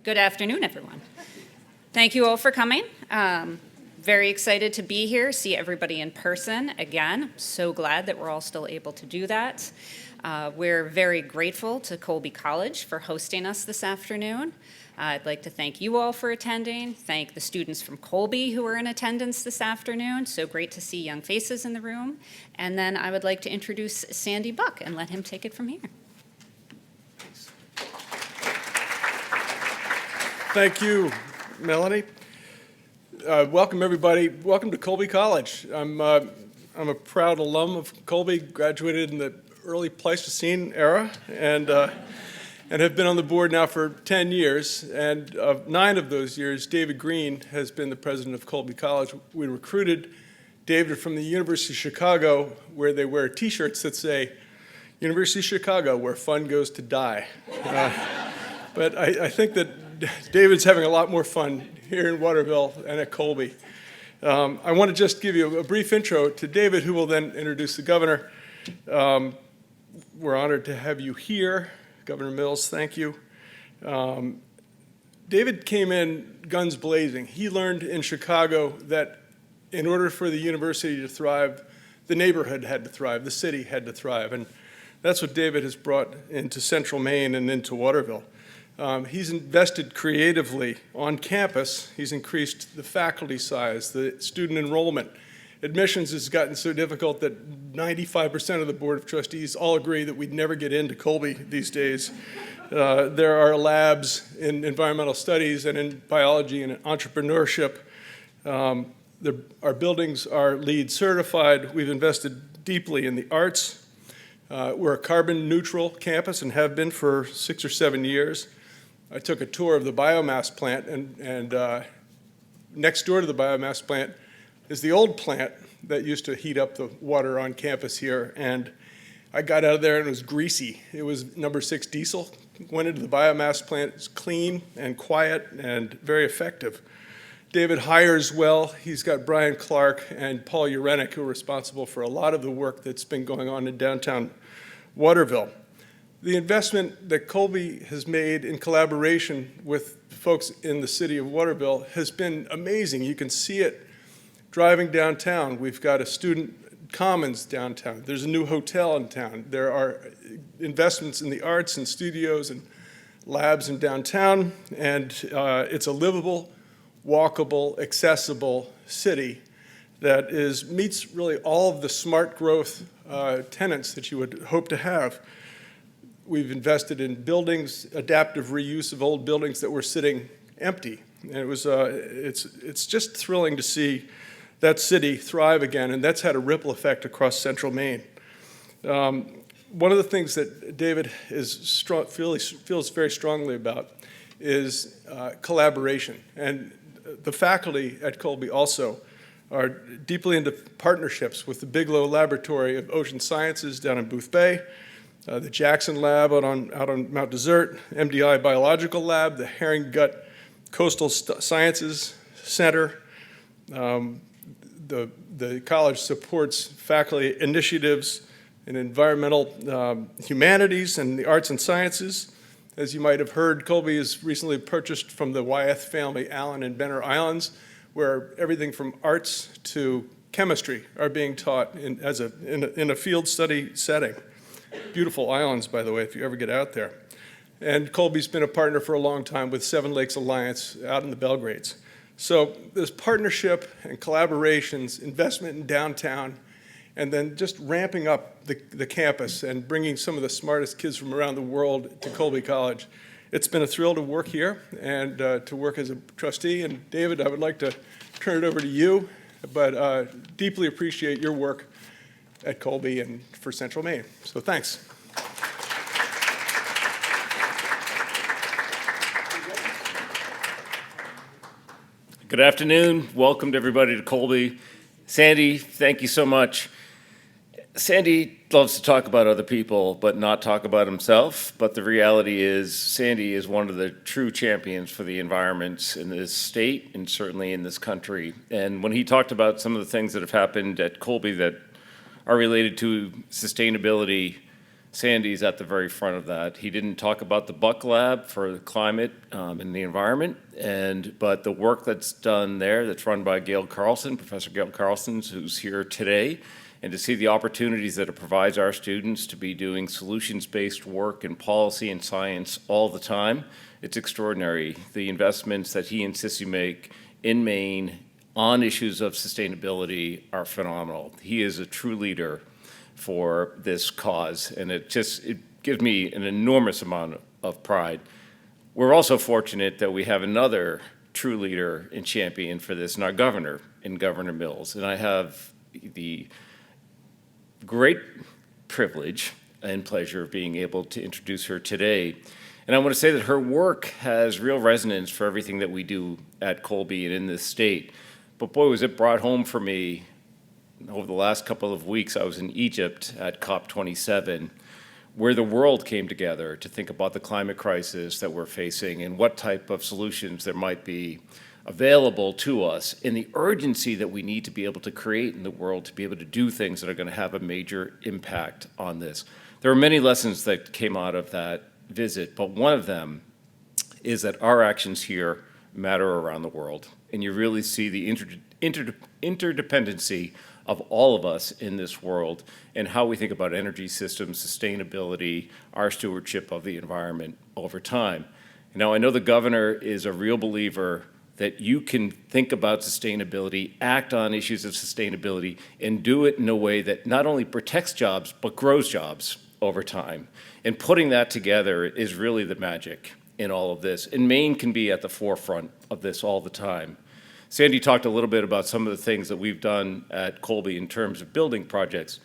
Good afternoon, everyone. Thank you all for coming. Very excited to be here, see everybody in person again. So glad that we're all still able to do that. We're very grateful to Colby College for hosting us this afternoon. I'd like to thank you all for attending, thank the students from Colby who are in attendance this afternoon. So great to see young faces in the room. And then I would like to introduce Sandy Buck and let him take it from here. Thank you, Melanie. Welcome, everybody. Welcome to Colby College. I'm a proud alum of Colby, graduated in the early Pleistocene era, and have been on the board now for 10 years. And of 9 of those years, David Green has been the president of Colby College. We recruited David from the University of Chicago, where they wear T-shirts that say, University of Chicago, where fun goes to die. But I think that David's having a lot more fun here in Waterville and at Colby. I want to just give you a brief intro to David, who will then introduce the governor. We're honored to have you here. Governor Mills, thank you. David came in guns blazing. He learned in Chicago that in order for the university to thrive, the neighborhood had to thrive, the city had to thrive. And that's what David has brought into central Maine and into Waterville. He's invested creatively on campus. He's increased the faculty size, the student enrollment. Admissions has gotten so difficult that 95% of the Board of Trustees all agree that we'd never get into Colby these days. There are labs in environmental studies and in biology and in entrepreneurship. Our buildings are LEED certified. We've invested deeply in the arts. We're a carbon neutral campus and have been for 6 or 7 years. I took a tour of the biomass plant, and next door to the biomass plant is the old plant that used to heat up the water on campus here. And I got out of there and it was greasy. It was number 6 diesel. Went into the biomass plant. It's clean and quiet and very effective. David hires well. He's got Brian Clark and Paul Urenick, who are responsible for a lot of the work that's been going on in downtown Waterville. The investment that Colby has made in collaboration with folks in the city of Waterville has been amazing. You can see it driving downtown. We've got a student commons downtown. There's a new hotel in town. There are investments in the arts and studios and labs in downtown. And it's a livable, walkable, accessible city that meets really all of the smart growth tenets that you would hope to have. We've invested in buildings, adaptive reuse of old buildings that were sitting empty. And it's just thrilling to see that city thrive again, and that's had a ripple effect across central Maine. One of the things that David feels very strongly about is collaboration. And the faculty at Colby also are deeply into partnerships with the Bigelow Laboratory of Ocean Sciences down in Booth Bay, the Jackson Lab out on Mount Desert, MDI Biological Lab, the Herring Gut Coastal Sciences Center. The college supports faculty initiatives in environmental humanities and the arts and sciences. As you might have heard, Colby has recently purchased from the Wyeth family Allen and Benner Islands, where everything from arts to chemistry are being taught in a field study setting. Beautiful islands, by the way, if you ever get out there. And Colby's been a partner for a long time with Seven Lakes Alliance out in the Belgrades. So there's partnership and collaborations, investment in downtown, and then just ramping up the campus and bringing some of the smartest kids from around the world to Colby College. It's been a thrill to work here and to work as a trustee. And David, I would like to turn it over to you, but deeply appreciate your work at Colby and for Central Maine. So thanks. Good afternoon. Welcome to everybody to Colby. Sandy, thank you so much. Sandy loves to talk about other people, but not talk about himself. But the reality is, Sandy is one of the true champions for the environment in this state and certainly in this country. And when he talked about some of the things that have happened at Colby that are related to sustainability, Sandy's at the very front of that. He didn't talk about the Buck Lab for the climate and the environment, but the work that's done there, that's run by Gail Carlson, Professor Gail Carlson, who's here today, and to see the opportunities that it provides our students to be doing solutions-based work in policy and science all the time, it's extraordinary. The investments that he insists you make in Maine on issues of sustainability are phenomenal. He is a true leader for this cause, and it gives me an enormous amount of pride. We're also fortunate that we have another true leader and champion for this in our governor, in Governor Mills, and I have the great privilege and pleasure of being able to introduce her today. And I want to say that her work has real resonance for everything that we do at Colby and in this state. But boy, was it brought home for me. Over the last couple of weeks, I was in Egypt at COP27, where the world came together to think about the climate crisis that we're facing and what type of solutions there might be available to us, and the urgency that we need to be able to create in the world to be able to do things that are going to have a major impact on this. There are many lessons that came out of that visit, but one of them is that our actions here matter around the world, and you really see the interdependency of all of us in this world and how we think about energy systems, sustainability, our stewardship of the environment over time. Now, I know the governor is a real believer that you can think about sustainability, act on issues of sustainability, and do it in a way that not only protects jobs, but grows jobs over time. And putting that together is really the magic in all of this. And Maine can be at the forefront of this all the time. Sandy talked a little bit about some of the things that we've done at Colby in terms of building projects.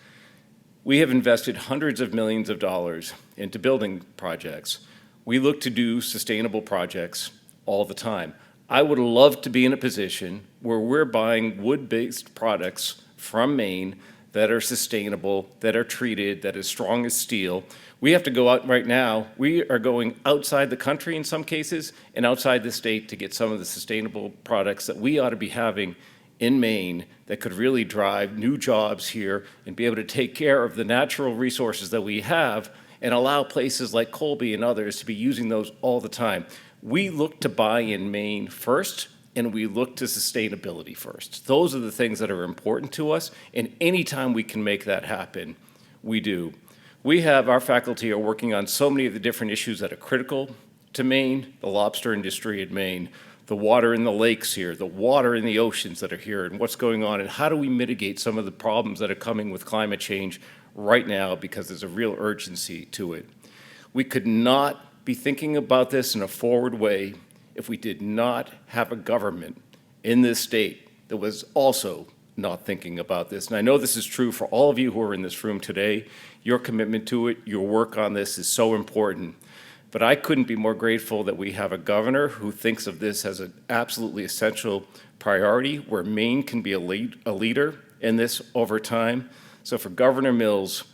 We have invested hundreds of millions of dollars into building projects. We look to do sustainable projects all the time. I would love to be in a position where we're buying wood-based products from Maine that are sustainable, that are treated, that is strong as steel. We have to go out right now. We are going outside the country in some cases and outside the state to get some of the sustainable products that we ought to be having in Maine that could really drive new jobs here and be able to take care of the natural resources that we have and allow places like Colby and others to be using those all the time. We look to buy in Maine first, and we look to sustainability first. Those are the things that are important to us, and anytime we can make that happen, we do. Our faculty are working on so many of the different issues that are critical to Maine, the lobster industry in Maine, the water in the lakes here, the water in the oceans that are here, and what's going on, and how do we mitigate some of the problems that are coming with climate change right now, because there's a real urgency to it. We could not be thinking about this in a forward way if we did not have a government in this state that was also not thinking about this. And I know this is true for all of you who are in this room today. Your commitment to it, your work on this is so important. But I couldn't be more grateful that we have a governor who thinks of this as an absolutely essential priority, where Maine can be a leader in this over time. So for Governor Mills,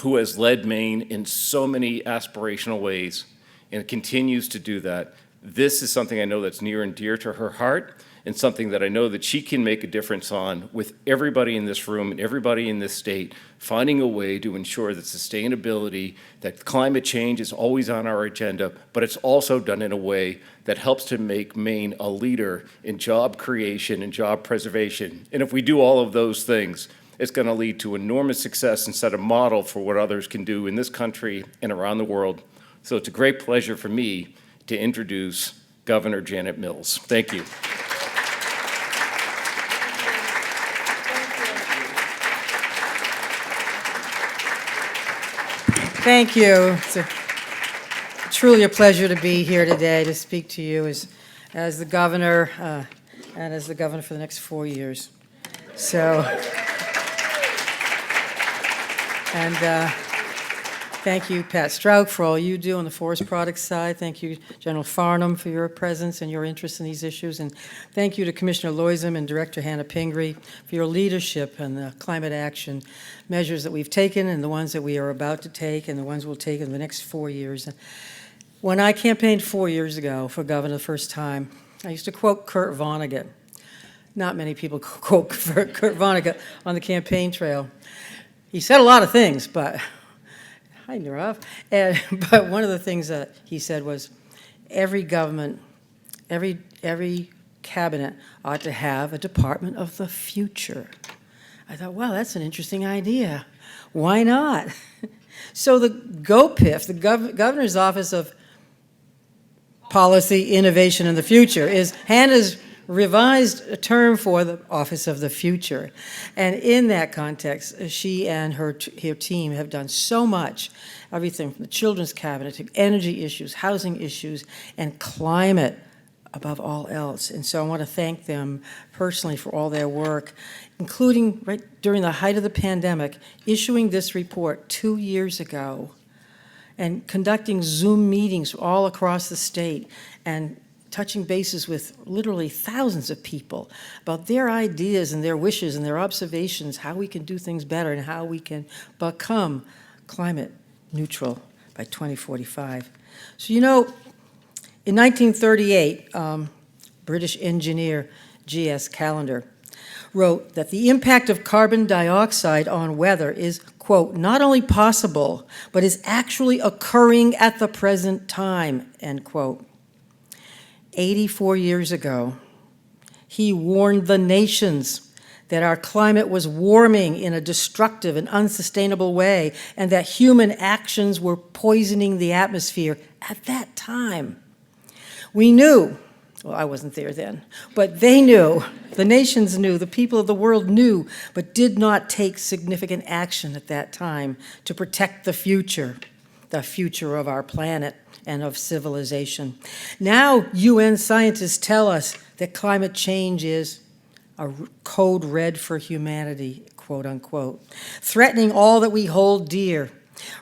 who has led Maine in so many aspirational ways and continues to do that, this is something I know that's near and dear to her heart, and something that I know that she can make a difference on with everybody in this room and everybody in this state, finding a way to ensure that sustainability, that climate change is always on our agenda, but it's also done in a way that helps to make Maine a leader in job creation and job preservation. And if we do all of those things, it's going to lead to enormous success and set a model for what others can do in this country and around the world. So it's a great pleasure for me to introduce Governor Janet Mills. Thank you. Thank you. It's truly a pleasure to be here today to speak to you as the governor and as the governor for the next 4 years. So, and thank you, Pat Strouk, for all you do on the forest products side. Thank you, General Farnham, for your presence and your interest in these issues. And thank you to Commissioner Loisem and Director Hannah Pingree for your leadership and the climate action measures that we've taken and the ones that we are about to take and the ones we'll take in the next 4 years. When I campaigned 4 years ago for governor the first time, I used to quote Kurt Vonnegut. Not many people quote Kurt Vonnegut on the campaign trail. He said a lot of things, but Hi, Nirav. But one of the things that he said was, every government, every cabinet ought to have a Department of the Future. I thought, wow, that's an interesting idea. Why not? So the GOPIF, the Governor's Office of Policy, Innovation, and the Future, is Hannah's revised term for the Office of the Future. And in that context, she and her team have done so much, everything from the Children's Cabinet to energy issues, housing issues, and climate above all else. And so I want to thank them personally for all their work, including right during the height of the pandemic, issuing this report 2 years ago and conducting Zoom meetings all across the state and touching bases with literally thousands of people about their ideas and their wishes and their observations, how we can do things better and how we can become climate neutral by 2045. So, you know, in 1938, British engineer G.S. Callender wrote that the impact of carbon dioxide on weather is, quote, not only possible, but is actually occurring at the present time, end quote. 84 years ago, he warned the nations that our climate was warming in a destructive and unsustainable way, and that human actions were poisoning the atmosphere at that time. We knew, well, I wasn't there then, but they knew, the nations knew, the people of the world knew, but did not take significant action at that time to protect the future of our planet and of civilization. Now, UN scientists tell us that climate change is a code red for humanity, quote unquote, threatening all that we hold dear.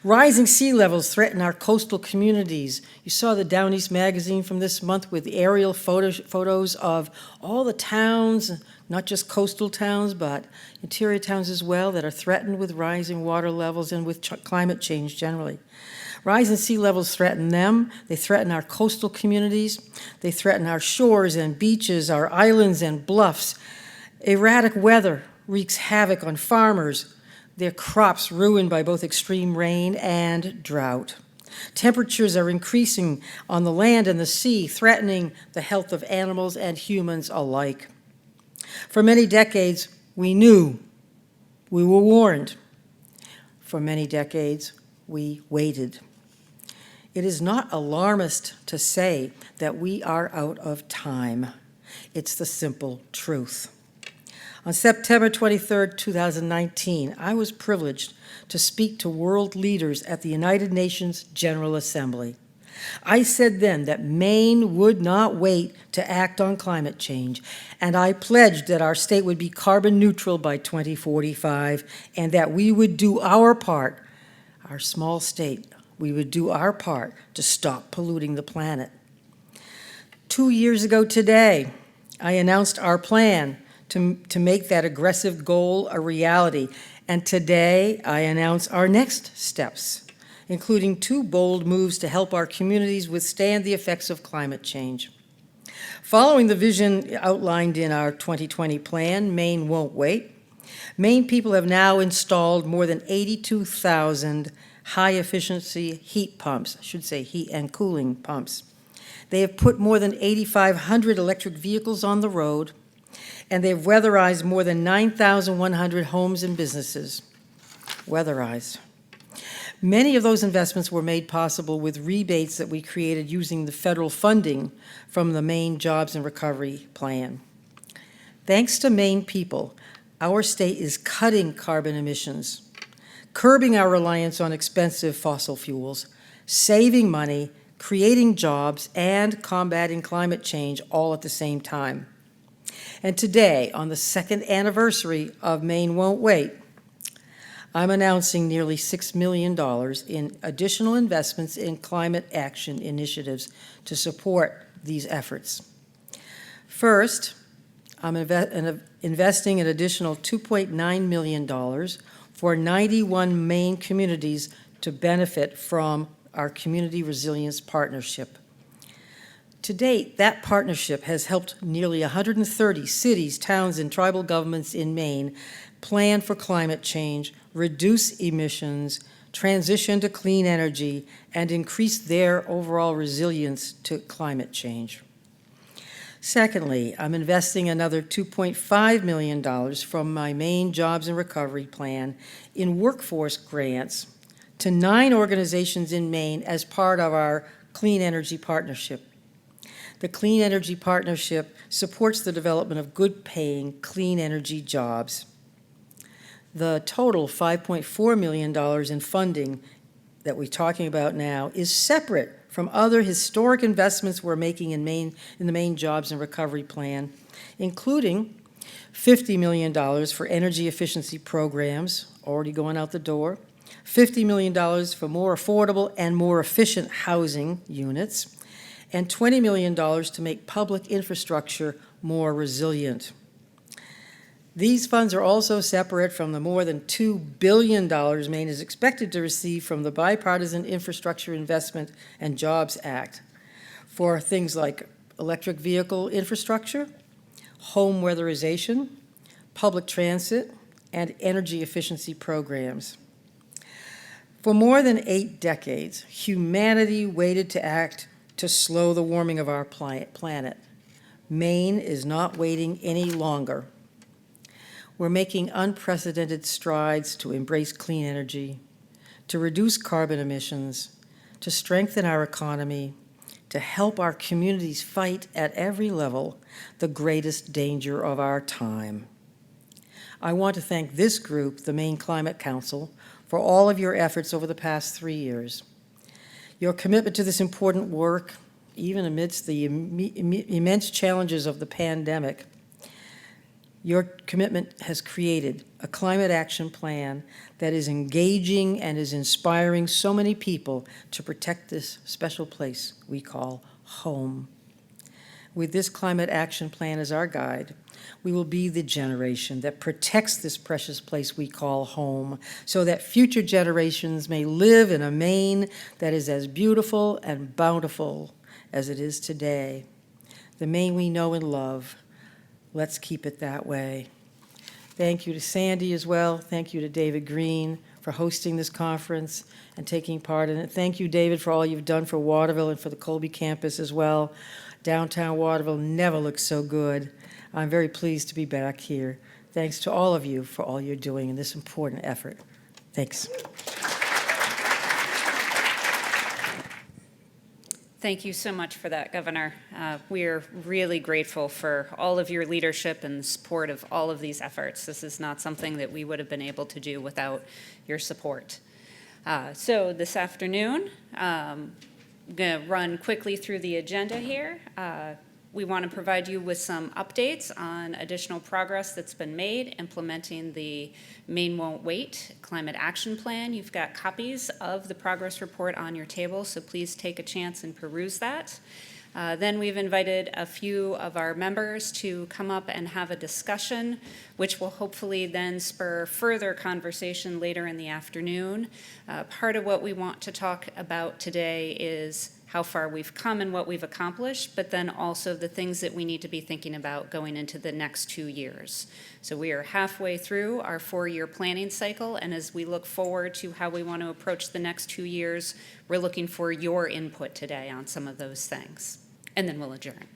Rising sea levels threaten our coastal communities. You saw the Down East magazine from this month with aerial photos of all the towns, not just coastal towns, but interior towns as well, that are threatened with rising water levels and with climate change generally. Rising sea levels threaten them. They threaten our coastal communities. They threaten our shores and beaches, our islands and bluffs. Erratic weather wreaks havoc on farmers, their crops ruined by both extreme rain and drought. Temperatures are increasing on the land and the sea, threatening the health of animals and humans alike. For many decades, we knew, we were warned. For many decades, we waited. It is not alarmist to say that we are out of time. It's the simple truth. On September 23, 2019, I was privileged to speak to world leaders at the United Nations General Assembly. I said then that Maine would not wait to act on climate change, and I pledged that our state would be carbon neutral by 2045, and that we would do our part, our small state, we would do our part to stop polluting the planet. 2 years ago today, I announced our plan to make that aggressive goal a reality. And today, I announce our next steps, including 2 bold moves to help our communities withstand the effects of climate change. Following the vision outlined in our 2020 plan, Maine Won't Wait, Maine people have now installed more than 82,000 high-efficiency heat pumps, I should say heat and cooling pumps. They have put more than 8,500 electric vehicles on the road, and they've weatherized more than 9,100 homes and businesses. Weatherized. Many of those investments were made possible with rebates that we created using the federal funding from the Maine Jobs and Recovery Plan. Thanks to Maine people, our state is cutting carbon emissions, curbing our reliance on expensive fossil fuels, saving money, creating jobs, and combating climate change all at the same time. And today, on the 2nd anniversary of Maine Won't Wait, I'm announcing nearly $6 million in additional investments in climate action initiatives to support these efforts. First, I'm investing an additional $2.9 million for 91 Maine communities to benefit from our Community Resilience Partnership. To date, that partnership has helped nearly 130 cities, towns, and tribal governments in Maine plan for climate change, reduce emissions, transition to clean energy, and increase their overall resilience to climate change. Secondly, I'm investing another $2.5 million from my Maine Jobs and Recovery Plan in workforce grants to 9 organizations in Maine as part of our Clean Energy Partnership. The Clean Energy Partnership supports the development of good-paying clean energy jobs. The total $5.4 million in funding that we're talking about now is separate from other historic investments we're making in the Maine Jobs and Recovery Plan, including $50 million for energy efficiency programs, already going out the door, $50 million for more affordable and more efficient housing units, and $20 million to make public infrastructure more resilient. These funds are also separate from the more than $2 billion Maine is expected to receive from the Bipartisan Infrastructure Investment and Jobs Act for things like electric vehicle infrastructure, home weatherization, public transit, and energy efficiency programs. For more than 8 decades, humanity waited to act to slow the warming of our planet. Maine is not waiting any longer. We're making unprecedented strides to embrace clean energy, to reduce carbon emissions, to strengthen our economy, to help our communities fight at every level the greatest danger of our time. I want to thank this group, the Maine Climate Council, for all of your efforts over the past 3 years. Your commitment to this important work, even amidst the immense challenges of the pandemic, your commitment has created a climate action plan that is engaging and is inspiring so many people to protect this special place we call home. With this climate action plan as our guide, we will be the generation that protects this precious place we call home so that future generations may live in a Maine that is as beautiful and bountiful as it is today. The Maine we know and love. Let's keep it that way. Thank you to Sandy as well. Thank you to David Green for hosting this conference and taking part in it. Thank you, David, for all you've done for Waterville and for the Colby campus as well. Downtown Waterville never looked so good. I'm very pleased to be back here. Thanks to all of you for all you're doing in this important effort. Thanks. Thank you so much for that, Governor. We are really grateful for all of your leadership and support of all of these efforts. This is not something that we would have been able to do without your support. So this afternoon, I'm going to run quickly through the agenda here. We want to provide you with some updates on additional progress that's been made implementing the Maine Won't Wait Climate Action Plan. You've got copies of the progress report on your table, so please take a chance and peruse that. Then we've invited a few of our members to come up and have a discussion, which will hopefully then spur further conversation later in the afternoon. Part of what we want to talk about today is how far we've come and what we've accomplished, but then also the things that we need to be thinking about going into the next 2 years. So we are halfway through our 4-year planning cycle, and as we look forward to how we want to approach the next 2 years, we're looking for your input today on some of those things. And then we'll adjourn.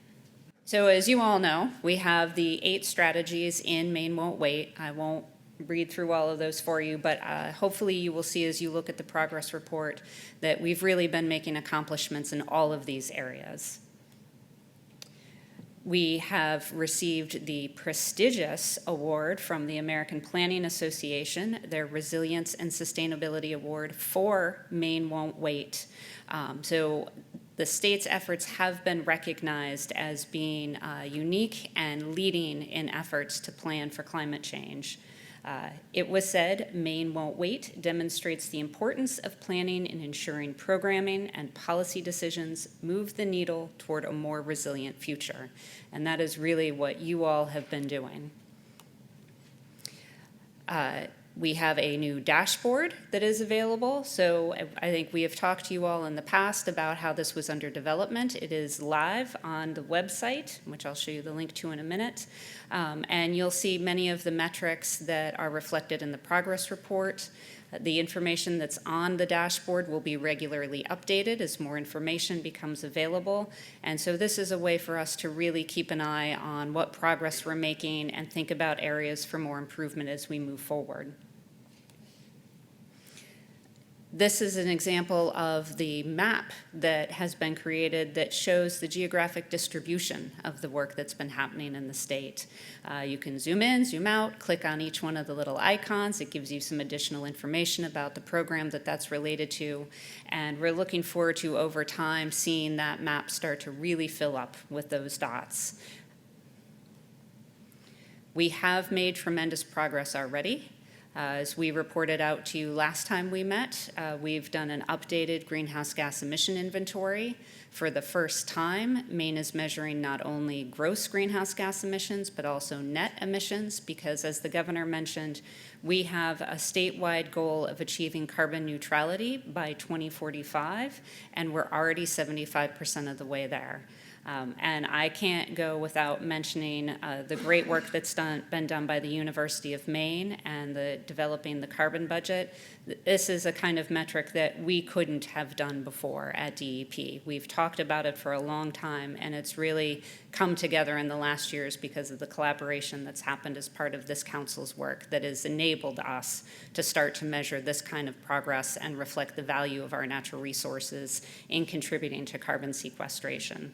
So as you all know, we have the 8 strategies in Maine Won't Wait. I won't read through all of those for you, but hopefully you will see as you look at the progress report that we've really been making accomplishments in all of these areas. We have received the prestigious award from the American Planning Association, their Resilience and Sustainability Award for Maine Won't Wait. So the state's efforts have been recognized as being unique and leading in efforts to plan for climate change. It was said, Maine Won't Wait demonstrates the importance of planning and ensuring programming and policy decisions move the needle toward a more resilient future. And that is really what you all have been doing. We have a new dashboard that is available. So I think we have talked to you all in the past about how this was under development. It is live on the website, which I'll show you the link to in a minute. And you'll see many of the metrics that are reflected in the progress report. The information that's on the dashboard will be regularly updated as more information becomes available. And so this is a way for us to really keep an eye on what progress we're making and think about areas for more improvement as we move forward. This is an example of the map that has been created that shows the geographic distribution of the work that's been happening in the state. You can zoom in, zoom out, click on each one of the little icons. It gives you some additional information about the program that that's related to. And we're looking forward to, over time, seeing that map start to really fill up with those dots. We have made tremendous progress already. As we reported out to you last time we met, we've done an updated greenhouse gas emission inventory. For the first time, Maine is measuring not only gross greenhouse gas emissions, but also net emissions, because as the governor mentioned, we have a statewide goal of achieving carbon neutrality by 2045, and we're already 75% of the way there. And I can't go without mentioning the great work that's been done by the University of Maine and developing the carbon budget. This is a kind of metric that we couldn't have done before at DEP. We've talked about it for a long time, and it's really come together in the last years because of the collaboration that's happened as part of this council's work that has enabled us to start to measure this kind of progress and reflect the value of our natural resources in contributing to carbon sequestration.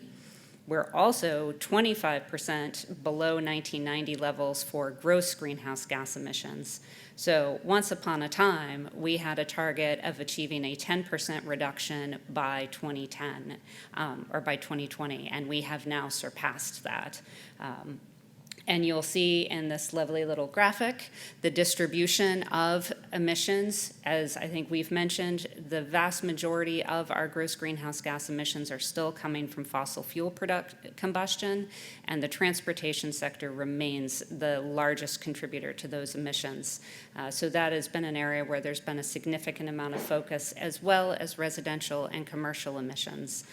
We're also 25% below 1990 levels for gross greenhouse gas emissions. So once upon a time, we had a target of achieving a 10% reduction by 2010 or by 2020, and we have now surpassed that. And you'll see in this lovely little graphic the distribution of emissions. As I think we've mentioned, the vast majority of our gross greenhouse gas emissions are still coming from fossil fuel combustion, and the transportation sector remains the largest contributor to those emissions. So that has been an area where there's been a significant amount of focus, as well as residential and commercial emissions.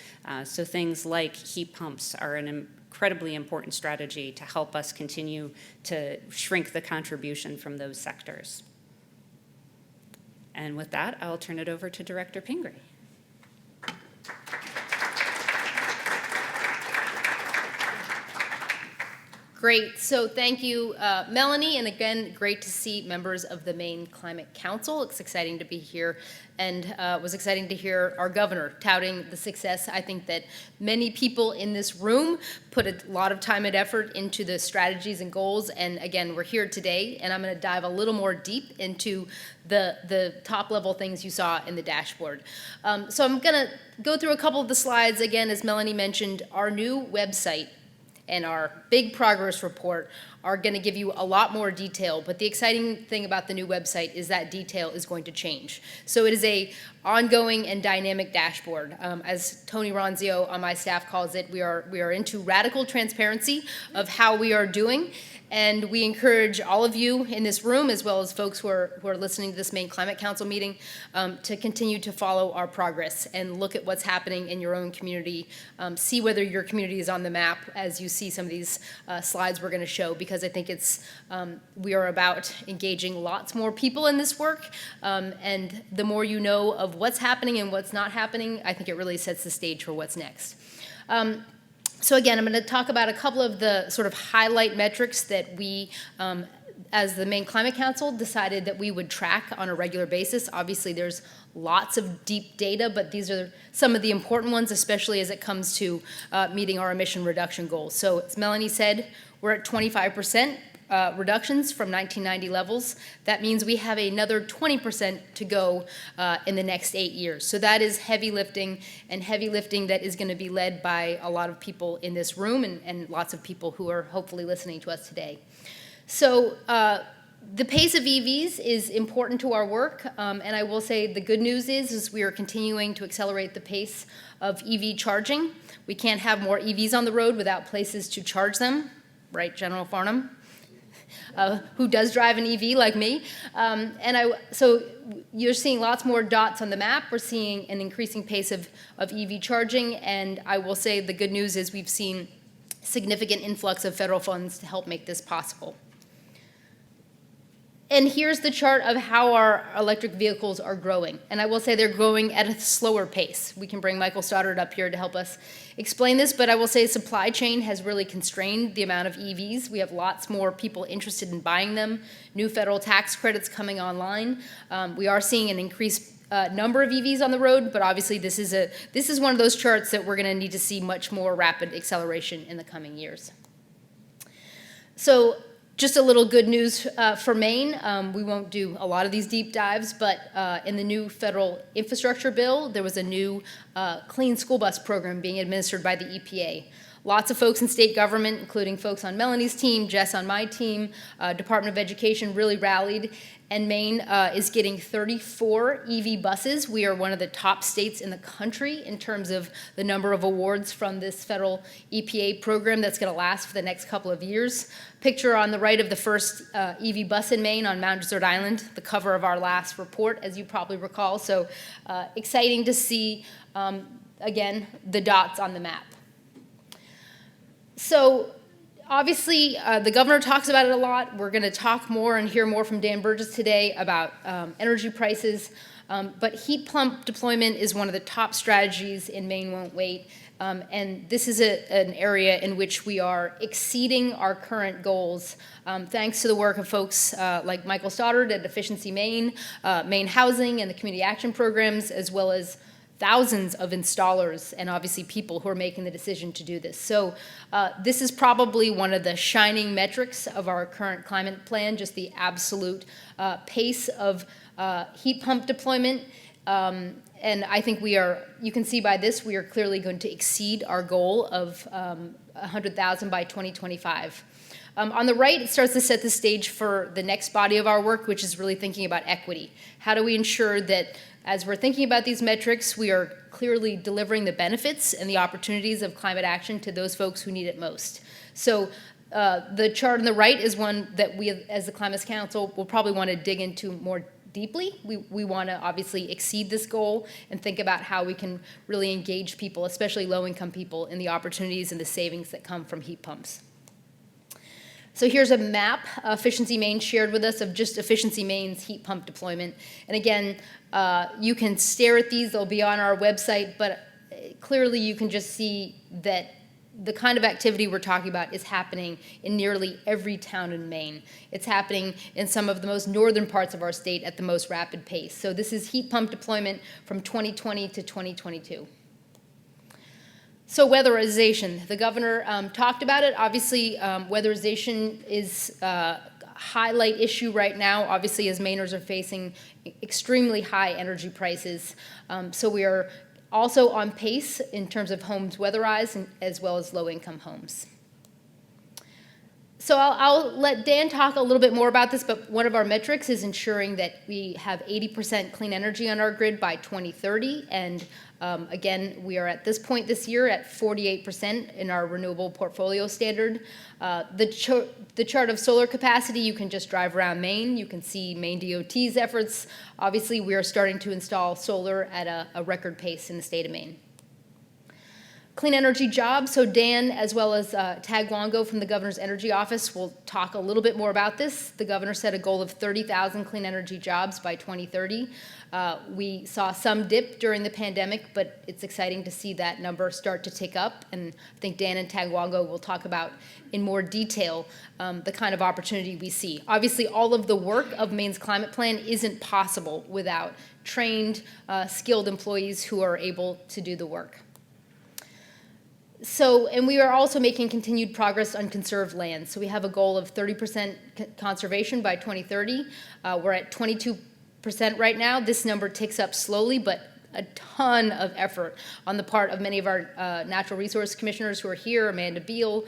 So things like heat pumps are an incredibly important strategy to help us continue to shrink the contribution from those sectors. And with that, I'll turn it over to Director Pingree. Great. So thank you, Melanie. And again, great to see members of the Maine Climate Council. It's exciting to be here, and was exciting to hear our governor touting the success. I think that many people in this room put a lot of time and effort into the strategies and goals. And again, we're here today, and I'm going to dive a little more deep into the top level things you saw in the dashboard. So I'm going to go through a couple of the slides. Again, as Melanie mentioned, our new website and our big progress report are going to give you a lot more detail, but the exciting thing about the new website is that detail is going to change. So it is a ongoing and dynamic dashboard. As Tony Ronzio on my staff calls it, we are into radical transparency of how we are doing, and we encourage all of you in this room, as well as folks who are listening to this Maine Climate Council meeting, to continue to follow our progress and look at what's happening in your own community, see whether your community is on the map as you see some of these slides we're going to show, because I think we are about engaging lots more people in this work, and the more you know of what's happening and what's not happening, I think it really sets the stage for what's next. So again, I'm going to talk about a couple of the sort of highlight metrics that we, as the Maine Climate Council, decided that we would track on a regular basis. Obviously, there's lots of deep data, but these are some of the important ones, especially as it comes to meeting our emission reduction goals. So as Melanie said, we're at 25% reductions from 1990 levels. That means we have another 20% to go in the next 8 years. So that is heavy lifting, and heavy lifting that is going to be led by a lot of people in this room and lots of people who are hopefully listening to us today. So the pace of EVs is important to our work, and I will say the good news is we are continuing to accelerate the pace of EV charging. We can't have more EVs on the road without places to charge them, right, General Farnham? Who does drive an EV like me. So you're seeing lots more dots on the map. We're seeing an increasing pace of EV charging, and I will say the good news is we've seen significant influx of federal funds to help make this possible. And here's the chart of how our electric vehicles are growing. And I will say they're growing at a slower pace. We can bring Michael Stoddard up here to help us explain this, but I will say supply chain has really constrained the amount of EVs. We have lots more people interested in buying them, new federal tax credits coming online. We are seeing an increased number of EVs on the road, but obviously this is one of those charts that we're going to need to see much more rapid acceleration in the coming years. So just a little good news for Maine. We won't do a lot of these deep dives, but in the new federal infrastructure bill, there was a new clean school bus program being administered by the EPA. Lots of folks in state government, including folks on Melanie's team, Jess on my team, Department of Education really rallied, and Maine is getting 34 EV buses. We are one of the top states in the country in terms of the number of awards from this federal EPA program that's going to last for the next couple of years. Picture on the right of the first EV bus in Maine on Mount Desert Island, the cover of our last report, as you probably recall. So exciting to see, again, the dots on the map. So obviously, the governor talks about it a lot. We're going to talk more and hear more from Dan Burgess today about energy prices. But heat pump deployment is one of the top strategies in Maine Won't Wait. And this is an area in which we are exceeding our current goals, thanks to the work of folks like Michael Stoddard at Efficiency Maine, Maine Housing, and the community action programs, as well as thousands of installers and obviously people who are making the decision to do this. So this is probably one of the shining metrics of our current climate plan, just the absolute pace of heat pump deployment. And I think you can see by this, we are clearly going to exceed our goal of 100,000 by 2025. On the right, it starts to set the stage for the next body of our work, which is really thinking about equity. How do we ensure that as we're thinking about these metrics, we are clearly delivering the benefits and the opportunities of climate action to those folks who need it most? So the chart on the right is one that we, as the Climate Council, will probably want to dig into more deeply. We want to obviously exceed this goal and think about how we can really engage people, especially low-income people, in the opportunities and the savings that come from heat pumps. So here's a map Efficiency Maine shared with us of just Efficiency Maine's heat pump deployment. And again, you can stare at these. They'll be on our website, but clearly you can just see that the kind of activity we're talking about is happening in nearly every town in Maine. It's happening in some of the most northern parts of our state at the most rapid pace. So this is heat pump deployment from 2020 to 2022. So weatherization, the governor talked about it. Obviously, weatherization is a highlight issue right now, obviously, as Mainers are facing extremely high energy prices. So we are also on pace in terms of homes weatherized, as well as low-income homes. So I'll let Dan talk a little bit more about this, but one of our metrics is ensuring that we have 80% clean energy on our grid by 2030, and again, we are at this point this year at 48% in our renewable portfolio standard. The chart of solar capacity, you can just drive around Maine. You can see Maine DOT's efforts. Obviously, we are starting to install solar at a record pace in the state of Maine. Clean energy jobs, so Dan, as well as Tag Longo from the Governor's Energy Office, will talk a little bit more about this. The Governor set a goal of 30,000 clean energy jobs by 2030. We saw some dip during the pandemic, but it's exciting to see that number start to tick up, and I think Dan and Tag Longo will talk about in more detail the kind of opportunity we see. Obviously, all of the work of Maine's climate plan isn't possible without trained, skilled employees who are able to do the work. So, and we are also making continued progress on conserved land. So we have a goal of 30% conservation by 2030. We're at 22% right now. This number ticks up slowly, but a ton of effort on the part of many of our natural resource commissioners who are here, Amanda Beal,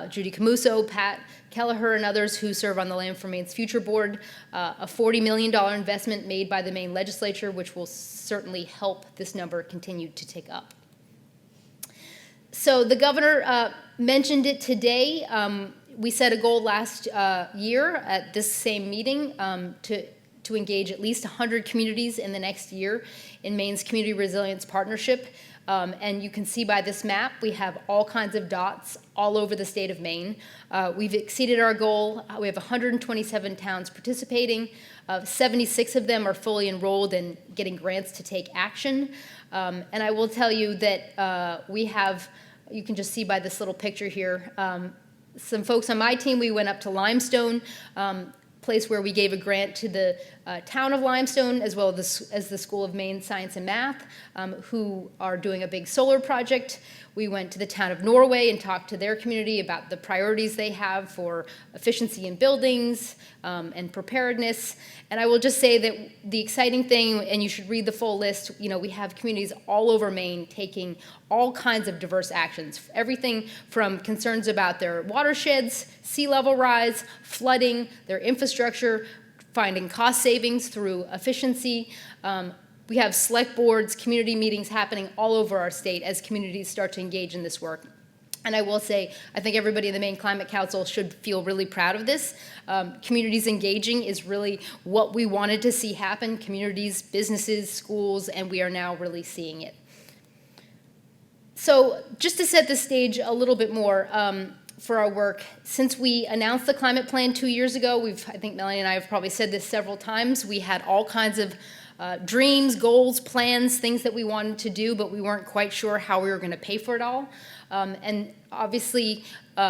Judy Camuso, Pat Kelleher, and others who serve on the Land for Maine's Future Board. A $40 million investment made by the Maine legislature, which will certainly help this number continue to tick up. So the governor mentioned it today. We set a goal last year at this same meeting to to engage at least 100 communities in the next year in Maine's Community Resilience Partnership. And you can see by this map, we have all kinds of dots all over the state of Maine. We've exceeded our goal. We have 127 towns participating. 76 of them are fully enrolled and getting grants to take action. And I will tell you that we have, you can just see by this little picture here, some folks on my team, we went up to Limestone, place where we gave a grant to the town of Limestone, as well as the School of Maine Science and Math, who are doing a big solar project. We went to the town of Norway and talked to their community about the priorities they have for efficiency in buildings and preparedness. And I will just say that the exciting thing, and you should read the full list, you know, we have communities all over Maine taking all kinds of diverse actions, everything from concerns about their watersheds, sea level rise, flooding, their infrastructure, finding cost savings through efficiency. We have select boards, community meetings happening all over our state as communities start to engage in this work. And I will say, I think everybody in the Maine Climate Council should feel really proud of this. Communities engaging is really what we wanted to see happen. Communities, businesses, schools, and we are now really seeing it. So just to set the stage a little bit more for our work, since we announced the climate plan 2 years ago, I think Melanie and I have probably said this several times, we had all kinds of dreams, goals, plans, things that we wanted to do, but we weren't quite sure how we were going to pay for it all. And obviously,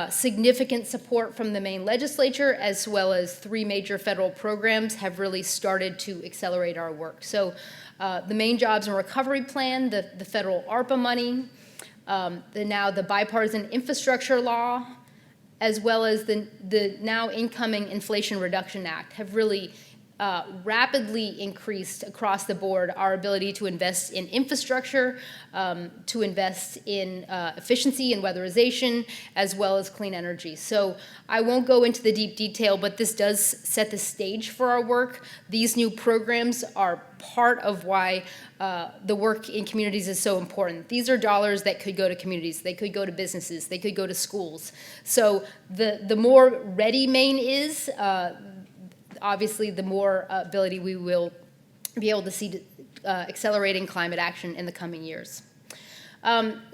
significant support from the Maine legislature, as well as 3 major federal programs, have really started to accelerate our work. So the Maine Jobs and Recovery Plan, the federal ARPA money, now the bipartisan infrastructure law, as well as the now incoming Inflation Reduction Act, have really rapidly increased across the board our ability to invest in infrastructure, to invest in efficiency and weatherization, as well as clean energy. So I won't go into the deep detail, but this does set the stage for our work. These new programs are part of why the work in communities is so important. These are dollars that could go to communities, they could go to businesses, they could go to schools. So the more ready Maine is, obviously, the more ability we will be able to see accelerating climate action in the coming years.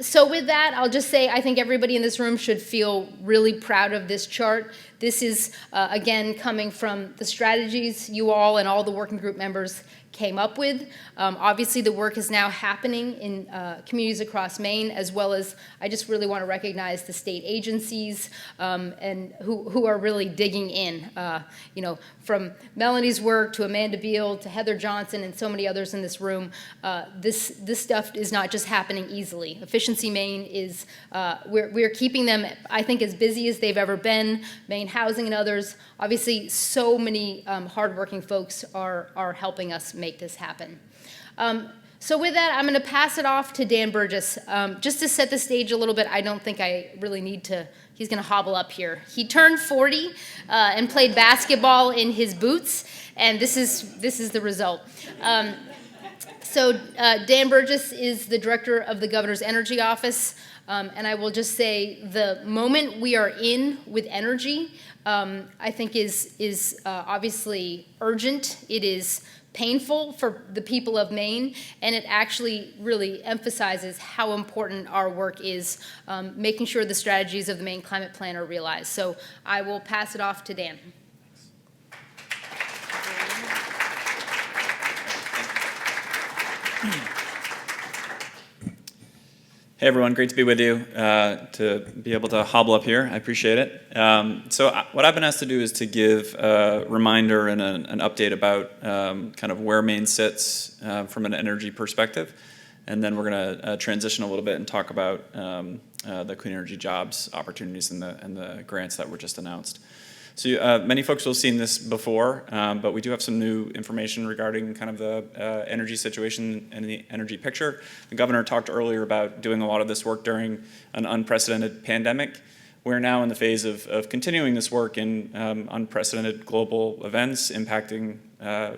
So with that, I'll just say I think everybody in this room should feel really proud of this chart. This is, again, coming from the strategies you all and all the working group members came up with. Obviously, the work is now happening in communities across Maine, as well as I just really want to recognize the state agencies and who are really digging in. You know, from Melanie's work to Amanda Beal to Heather Johnson and so many others in this room, this stuff is not just happening easily. Efficiency Maine is, we're keeping them, I think, as busy as they've ever been. Maine Housing and others. Obviously, so many hardworking folks are helping us make this happen. So with that, I'm going to pass it off to Dan Burgess. Just to set the stage a little bit, I don't think I really need to, he's going to hobble up here. He turned 40 and played basketball in his boots, and this is the result. So Dan Burgess is the director of the Governor's Energy Office, and I will just say the moment we are in with energy, I think is obviously urgent. It is painful for the people of Maine, and it actually really emphasizes how important our work is, making sure the strategies of the Maine Climate Plan are realized. So I will pass it off to Dan. Hey everyone, great to be with you, to be able to hobble up here. I appreciate it. What I've been asked to do is to give a reminder and an update about kind of where Maine sits from an energy perspective. And then we're going to transition a little bit and talk about the clean energy jobs opportunities and the grants that were just announced. So many folks will have seen this before, but we do have some new information regarding kind of the energy situation and the energy picture. The governor talked earlier about doing a lot of this work during an unprecedented pandemic. We're now in the phase of continuing this work in unprecedented global events impacting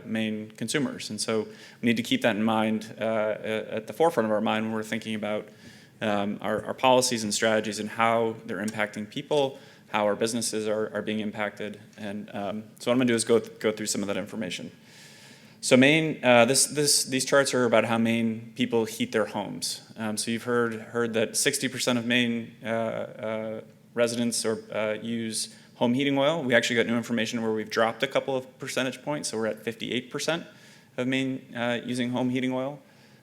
Maine consumers. And so we need to keep that in mind at the forefront of our mind when we're thinking about our policies and strategies and how they're impacting people, how our businesses are being impacted. And so what I'm going to do is go through some of that information. So Maine, these charts are about how Maine people heat their homes. So you've heard that 60% of Maine residents use home heating oil. We actually got new information where we've dropped a couple of percentage points, so we're at 58% of Maine using home heating oil.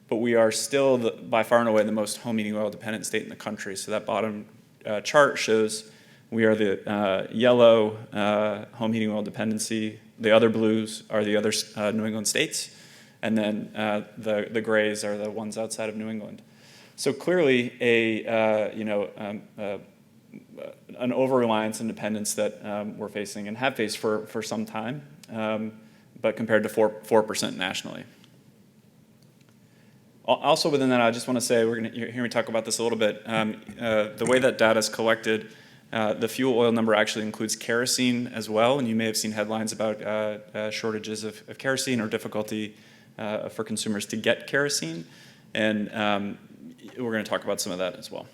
But we are still, by far and away, the most home heating oil dependent state in the country. So that bottom chart shows we are the yellow home heating oil dependency. The other blues are the other New England states, and then the grays are the ones outside of New England. So clearly, an over-reliance and dependence that we're facing and have faced for some time, but compared to 4% nationally. Also within that, I just want to say, we're going to hear me talk about this a little bit. The way that data is collected, the fuel oil number actually includes kerosene as well, and you may have seen headlines about shortages of kerosene or difficulty for consumers to get kerosene, and we're going to talk about some of that as well.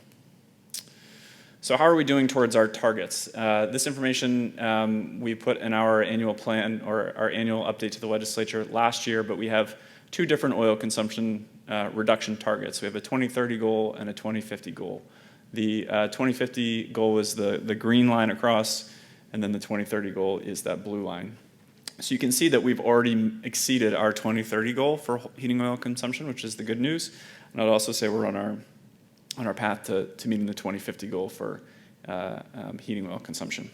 So how are we doing towards our targets? This information we put in our annual plan or our annual update to the legislature last year, but we have two different oil consumption reduction targets. We have a 2030 goal and a 2050 goal. The 2050 goal is the green line across, and then the 2030 goal is that blue line. So you can see that we've already exceeded our 2030 goal for heating oil consumption, which is the good news. And I'd also say we're on our path to meeting the 2050 goal for heating oil consumption.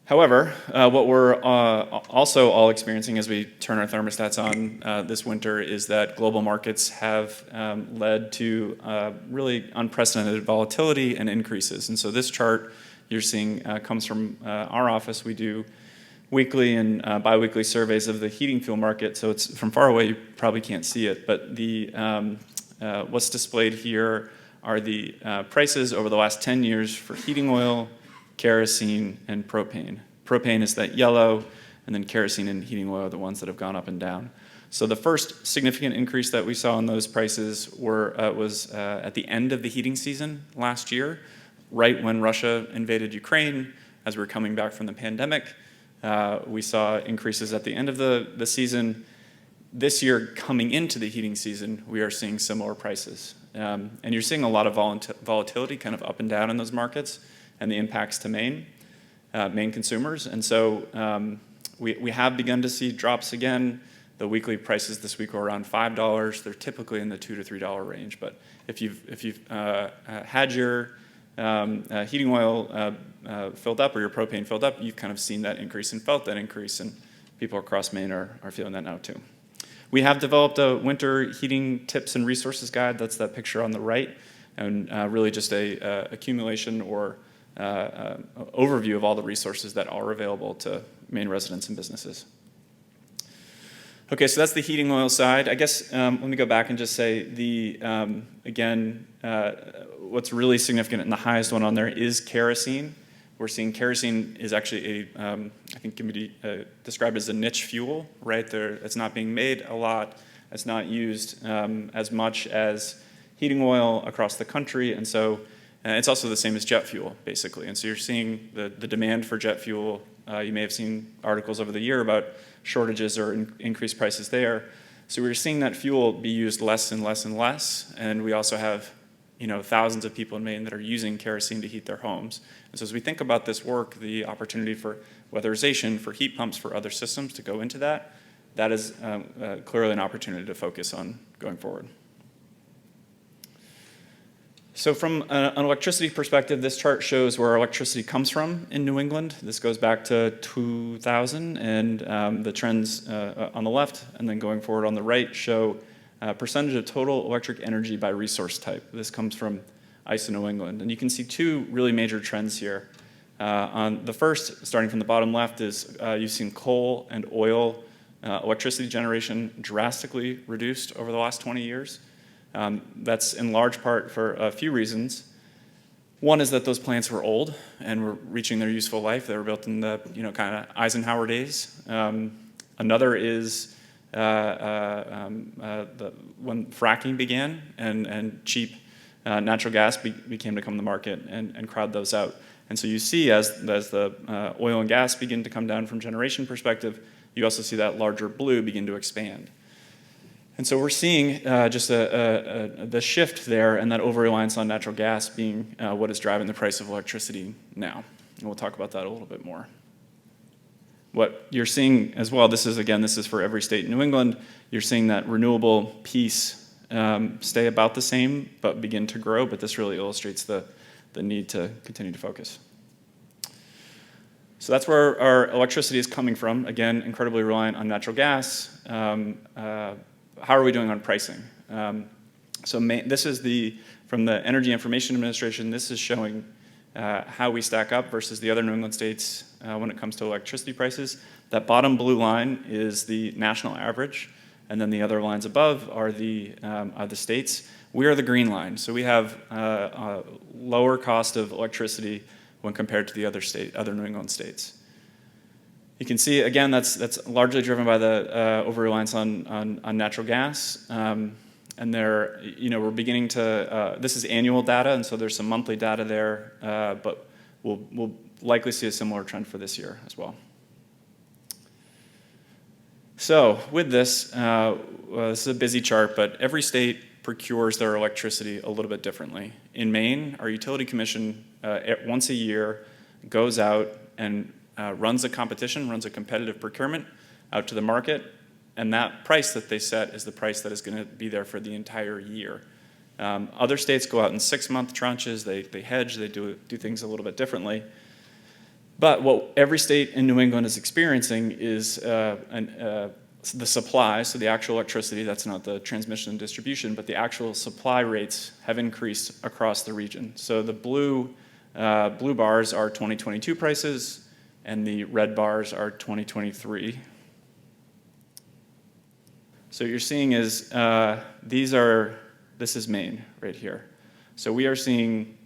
However, what we're also all experiencing as we turn our thermostats on this winter is that global markets have led to really unprecedented volatility and increases. And so this chart you're seeing comes from our office. We do weekly and biweekly surveys of the heating fuel market. So it's from far away, you probably can't see it. But what's displayed here are the prices over the last 10 years for heating oil, kerosene, and propane. Propane is that yellow, and then kerosene and heating oil are the ones that have gone up and down. So the first significant increase that we saw in those prices was at the end of the heating season last year, right when Russia invaded Ukraine. As we were coming back from the pandemic, we saw increases at the end of the season. This year, coming into the heating season, we are seeing similar prices. And you're seeing a lot of volatility kind of up and down in those markets, and the impacts to Maine consumers. And so we have begun to see drops again. The weekly prices this week are around $5. They're typically in the $2 to $3 range. But if you've had your heating oil filled up or your propane filled up, you've kind of seen that increase and felt that increase, and people across Maine are feeling that now too. We have developed a winter heating tips and resources guide. That's that picture on the right, and really just a accumulation or overview of all the resources that are available to Maine residents and businesses. Okay, so that's the heating oil side. I guess let me go back and just say what's really significant and the highest one on there is kerosene. We're seeing kerosene is actually I think can be described as a niche fuel, right? It's not being made a lot. It's not used as much as heating oil across the country, and so it's also the same as jet fuel, basically. And so you're seeing the demand for jet fuel. You may have seen articles over the year about shortages or increased prices there. So we're seeing that fuel be used less and less and less, and we also have thousands of people in Maine that are using kerosene to heat their homes. And so as we think about this work, the opportunity for weatherization, for heat pumps, for other systems to go into that is clearly an opportunity to focus on going forward. So from an electricity perspective, this chart shows where our electricity comes from in New England. This goes back to 2000, and the trends on the left and then going forward on the right show percentage of total electric energy by resource type. This comes from ISO New England. And you can see two really major trends here. On the first, starting from the bottom left, is you've seen coal and oil electricity generation drastically reduced over the last 20 years. That's in large part for a few reasons. One is that those plants were old and were reaching their useful life. They were built in the kind of Eisenhower days. Another is when fracking began and cheap natural gas became to come to the market and crowd those out. And so you see as the oil and gas begin to come down from generation perspective, you also see that larger blue begin to expand. And so we're seeing just the shift there, and that over-reliance on natural gas being what is driving the price of electricity now. And we'll talk about that a little bit more. What you're seeing as well, this is for every state in New England, you're seeing that renewable piece stay about the same, but begin to grow, but this really illustrates the need to continue to focus. So that's where our electricity is coming from. Again, incredibly reliant on natural gas. How are we doing on pricing? This is from the Energy Information Administration, this is showing how we stack up versus the other New England states when it comes to electricity prices. That bottom blue line is the national average, and then the other lines above are the states. We are the green line, so we have a lower cost of electricity when compared to the other New England states. You can see, again, that's largely driven by the over-reliance on natural gas. And there, we're beginning to, this is annual data, and so there's some monthly data there, but we'll likely see a similar trend for this year as well. So with this, this is a busy chart, but every state procures their electricity a little bit differently. In Maine, our utility commission once a year goes out and runs a competition, runs a competitive procurement out to the market, and that price that they set is the price that is going to be there for the entire year. Other states go out in 6-month tranches, they hedge, they do things a little bit differently. But what every state in New England is experiencing is the supply, so the actual electricity, that's not the transmission and distribution, but the actual supply rates have increased across the region. So the blue bars are 2022 prices, and the red bars are 2023. So what you're seeing is this is Maine right here. So we are seeing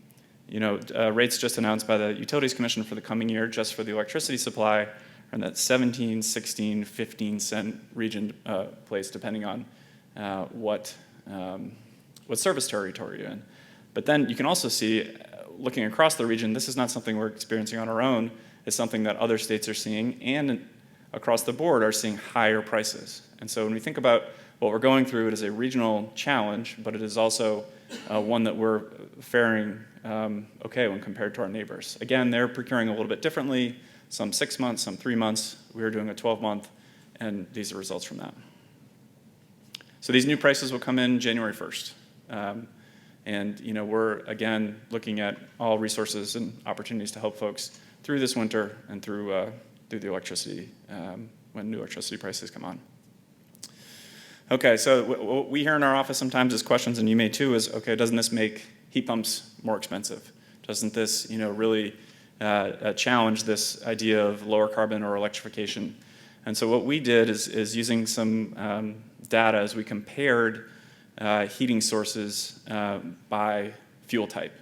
rates just announced by the Utilities Commission for the coming year just for the electricity supply are in that 17, 16, 15 cent region place depending on what service territory you're in. But then you can also see, looking across the region, this is not something we're experiencing on our own. It's something that other states are seeing, and across the board are seeing higher prices. And so when we think about what we're going through, it is a regional challenge, but it is also one that we're faring okay when compared to our neighbors. Again, they're procuring a little bit differently, some 6 months, some 3 months. We are doing a 12-month, and these are results from that. So these new prices will come in January 1st. And we're, again, looking at all resources and opportunities to help folks through this winter and through the electricity, when new electricity prices come on. Okay, so what we hear in our office sometimes is questions, and you may too, is, okay, doesn't this make heat pumps more expensive? Doesn't this, really challenge this idea of lower carbon or electrification? And so what we did is using some data as we compared heating sources by fuel type.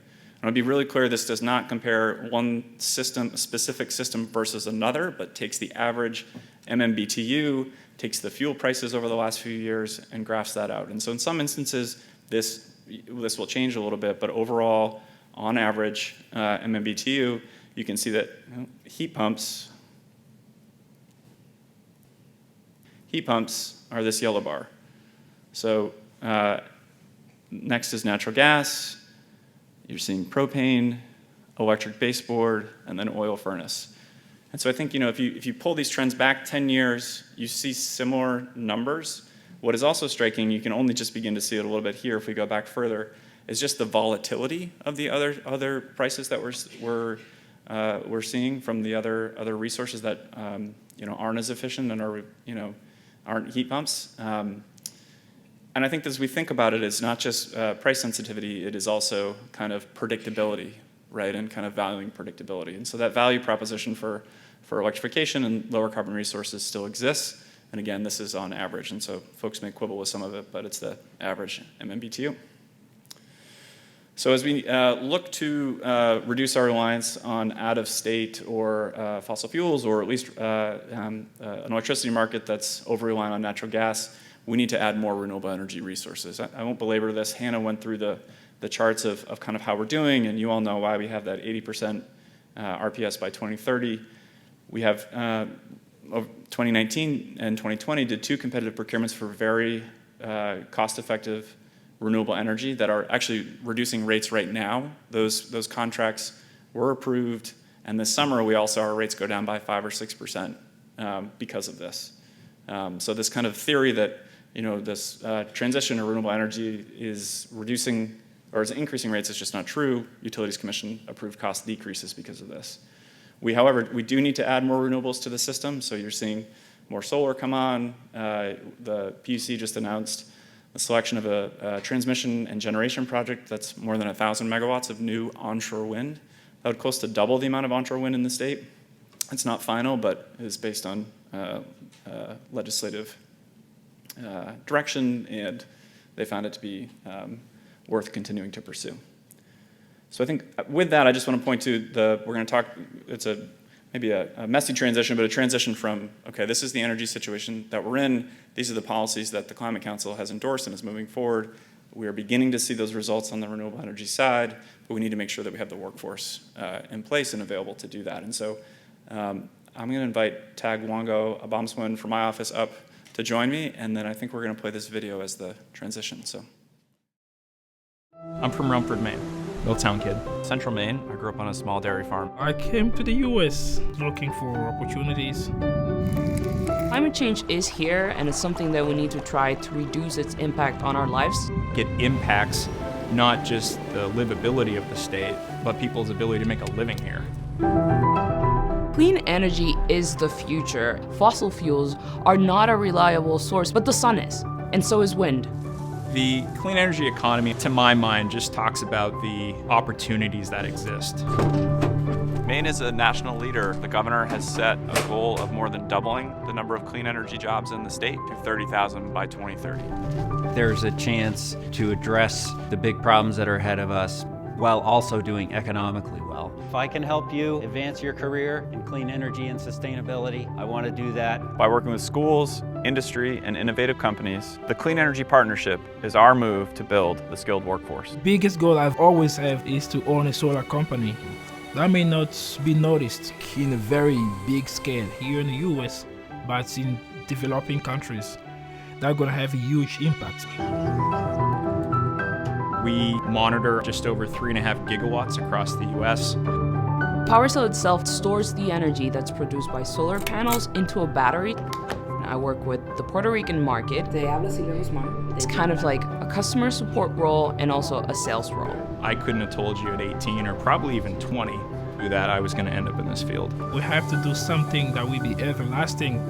I want to be really clear, this does not compare one system, a specific system versus another, but takes the average MMBTU, takes the fuel prices over the last few years, and graphs that out. And so in some instances, this will change a little bit, but overall, on average, MMBTU, you can see that heat pumps are this yellow bar. So next is natural gas. You're seeing propane, electric baseboard, and then oil furnace. And so I think, if you pull these trends back 10 years, you see similar numbers. What is also striking, you can only just begin to see it a little bit here if we go back further, is just the volatility of the other prices that we're seeing from the other resources that aren't as efficient and aren't heat pumps. And I think as we think about it, it's not just price sensitivity, it is also kind of predictability, right, and kind of valuing predictability. And so that value proposition for electrification and lower carbon resources still exists. And again, this is on average, and so folks may quibble with some of it, but it's the average MMBTU. So as we look to reduce our reliance on out-of-state or fossil fuels, or at least an electricity market that's over-reliant on natural gas, we need to add more renewable energy resources. I won't belabor this. Hannah went through the charts of kind of how we're doing, and you all know why we have that 80% RPS by 2030. We have 2019 and 2020 did 2 competitive procurements for very cost-effective renewable energy that are actually reducing rates right now. Those contracts were approved, and this summer we all saw our rates go down by 5 or 6% because of this. So this kind of theory that this transition to renewable energy is reducing or is increasing rates is just not true. Utilities Commission approved cost decreases because of this. However, we do need to add more renewables to the system, so you're seeing more solar come on. The PUC just announced the selection of a transmission and generation project that's more than 1,000 megawatts of new onshore wind. That would close to double the amount of onshore wind in the state. It's not final, but is based on legislative direction, and they found it to be worth continuing to pursue. So I think with that, I just want to point to we're going to talk, it's maybe a messy transition, but a transition from, okay, this is the energy situation that we're in. These are the policies that the Climate Council has endorsed and is moving forward. We are beginning to see those results on the renewable energy side, but we need to make sure that we have the workforce in place and available to do that. And so I'm going to invite Tag Wango Abamswin from my office up to join me, and then I think we're going to play this video as the transition. So, I'm from Rumford, Maine. Milltown kid. Central Maine. I grew up on a small dairy farm. I came to the U.S. looking for opportunities. Climate change is here, and it's something that we need to try to reduce its impact on our lives. It impacts not just the livability of the state, but people's ability to make a living here. Clean energy is the future. Fossil fuels are not a reliable source, but the sun is, and so is wind. The clean energy economy, to my mind, just talks about the opportunities that exist. Maine is a national leader. The governor has set a goal of more than doubling the number of clean energy jobs in the state to 30,000 by 2030. There's a chance to address the big problems that are ahead of us while also doing economically well. If I can help you advance your career in clean energy and sustainability, I want to do that. By working with schools, industry, and innovative companies, the Clean Energy Partnership is our move to build the skilled workforce. Biggest goal I've always had is to own a solar company. That may not be noticed in a very big scale here in the US, but in developing countries, they're going to have a huge impact. We monitor just over 3.5 gigawatts across the US. PowerCell itself stores the energy that's produced by solar panels into a battery. I work with the Puerto Rican market. It's kind of like a customer support role and also a sales role. I couldn't have told you at 18 or probably even 20 that I was going to end up in this field. We have to do something that will be everlasting,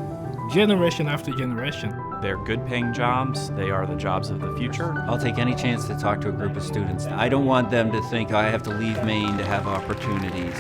generation after generation. They're good-paying jobs. They are the jobs of the future. I'll take any chance to talk to a group of students. I don't want them to think I have to leave Maine to have opportunities.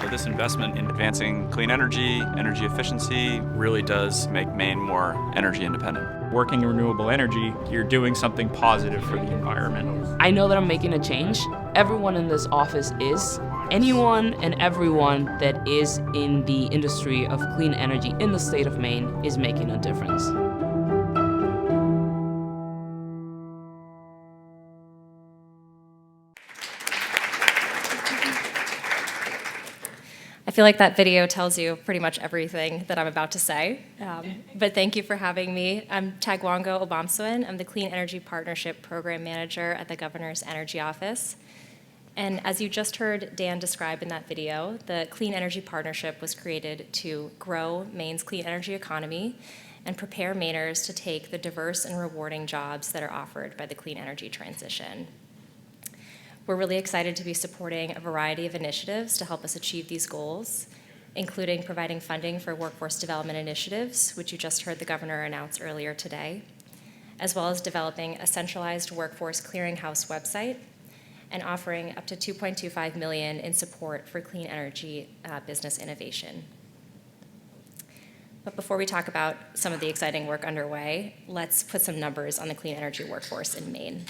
So this investment in advancing clean energy, energy efficiency, really does make Maine more energy independent. Working in renewable energy, you're doing something positive for the environment. I know that I'm making a change. Everyone in this office is. Anyone and everyone that is in the industry of clean energy in the state of Maine is making a difference. I feel like that video tells you pretty much everything that I'm about to say, but thank you for having me. I'm Tagwango Obamswin. I'm the Clean Energy Partnership Program Manager at the Governor's Energy Office. And as you just heard Dan describe in that video, the Clean Energy Partnership was created to grow Maine's clean energy economy and prepare Mainers to take the diverse and rewarding jobs that are offered by the clean energy transition. We're really excited to be supporting a variety of initiatives to help us achieve these goals, including providing funding for workforce development initiatives, which you just heard the governor announce earlier today, as well as developing a centralized workforce clearinghouse website and offering up to $2.25 million in support for clean energy business innovation. But before we talk about some of the exciting work underway, let's put some numbers on the clean energy workforce in Maine.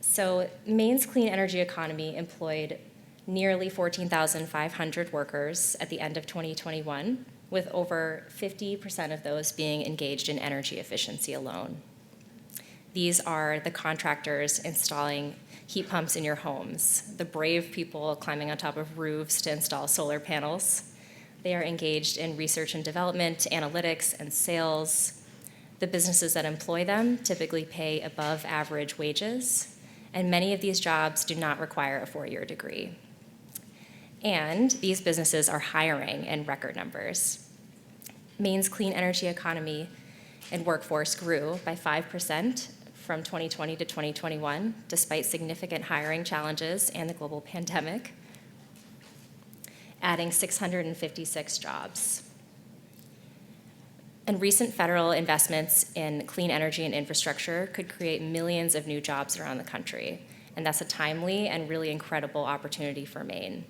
So Maine's clean energy economy employed nearly 14,500 workers at the end of 2021, with over 50% of those being engaged in energy efficiency alone. These are the contractors installing heat pumps in your homes, the brave people climbing on top of roofs to install solar panels. They are engaged in research and development, analytics, and sales. The businesses that employ them typically pay above average wages, and many of these jobs do not require a 4-year degree. And these businesses are hiring in record numbers. Maine's clean energy economy and workforce grew by 5% from 2020 to 2021, despite significant hiring challenges and the global pandemic, adding 656 jobs. And recent federal investments in clean energy and infrastructure could create millions of new jobs around the country. And that's a timely and really incredible opportunity for Maine.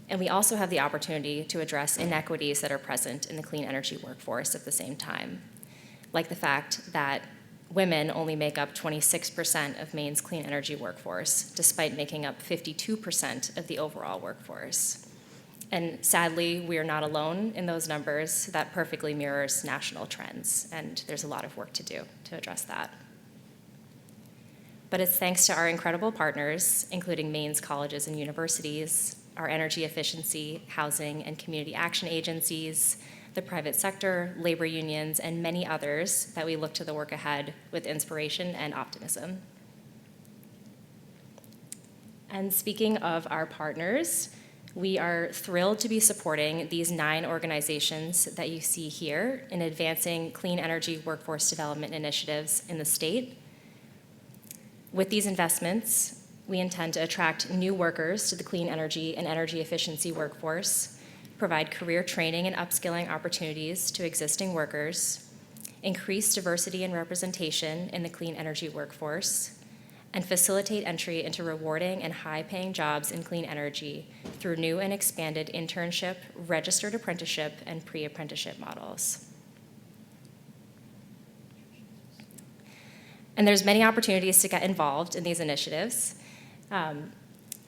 And we also have the opportunity to address inequities that are present in the clean energy workforce at the same time, like the fact that women only make up 26% of Maine's clean energy workforce, despite making up 52% of the overall workforce. And sadly, we are not alone in those numbers. That perfectly mirrors national trends, and there's a lot of work to do to address that. But it's thanks to our incredible partners, including Maine's colleges and universities, our energy efficiency, housing, and community action agencies, the private sector, labor unions, and many others, that we look to the work ahead with inspiration and optimism. And speaking of our partners, we are thrilled to be supporting these 9 organizations that you see here in advancing clean energy workforce development initiatives in the state. With these investments, we intend to attract new workers to the clean energy and energy efficiency workforce, provide career training and upskilling opportunities to existing workers, increase diversity and representation in the clean energy workforce, and facilitate entry into rewarding and high-paying jobs in clean energy through new and expanded internship, registered apprenticeship, and pre-apprenticeship models. And there's many opportunities to get involved in these initiatives.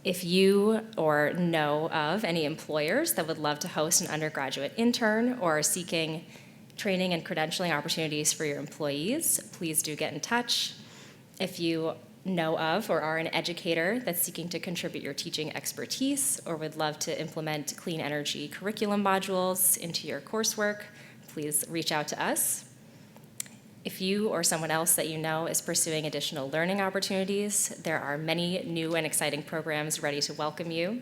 If you or know of any employers that would love to host an undergraduate intern or are seeking training and credentialing opportunities for your employees, please do get in touch. If you know of or are an educator that's seeking to contribute your teaching expertise or would love to implement clean energy curriculum modules into your coursework, please reach out to us. If you or someone else that you know is pursuing additional learning opportunities, there are many new and exciting programs ready to welcome you.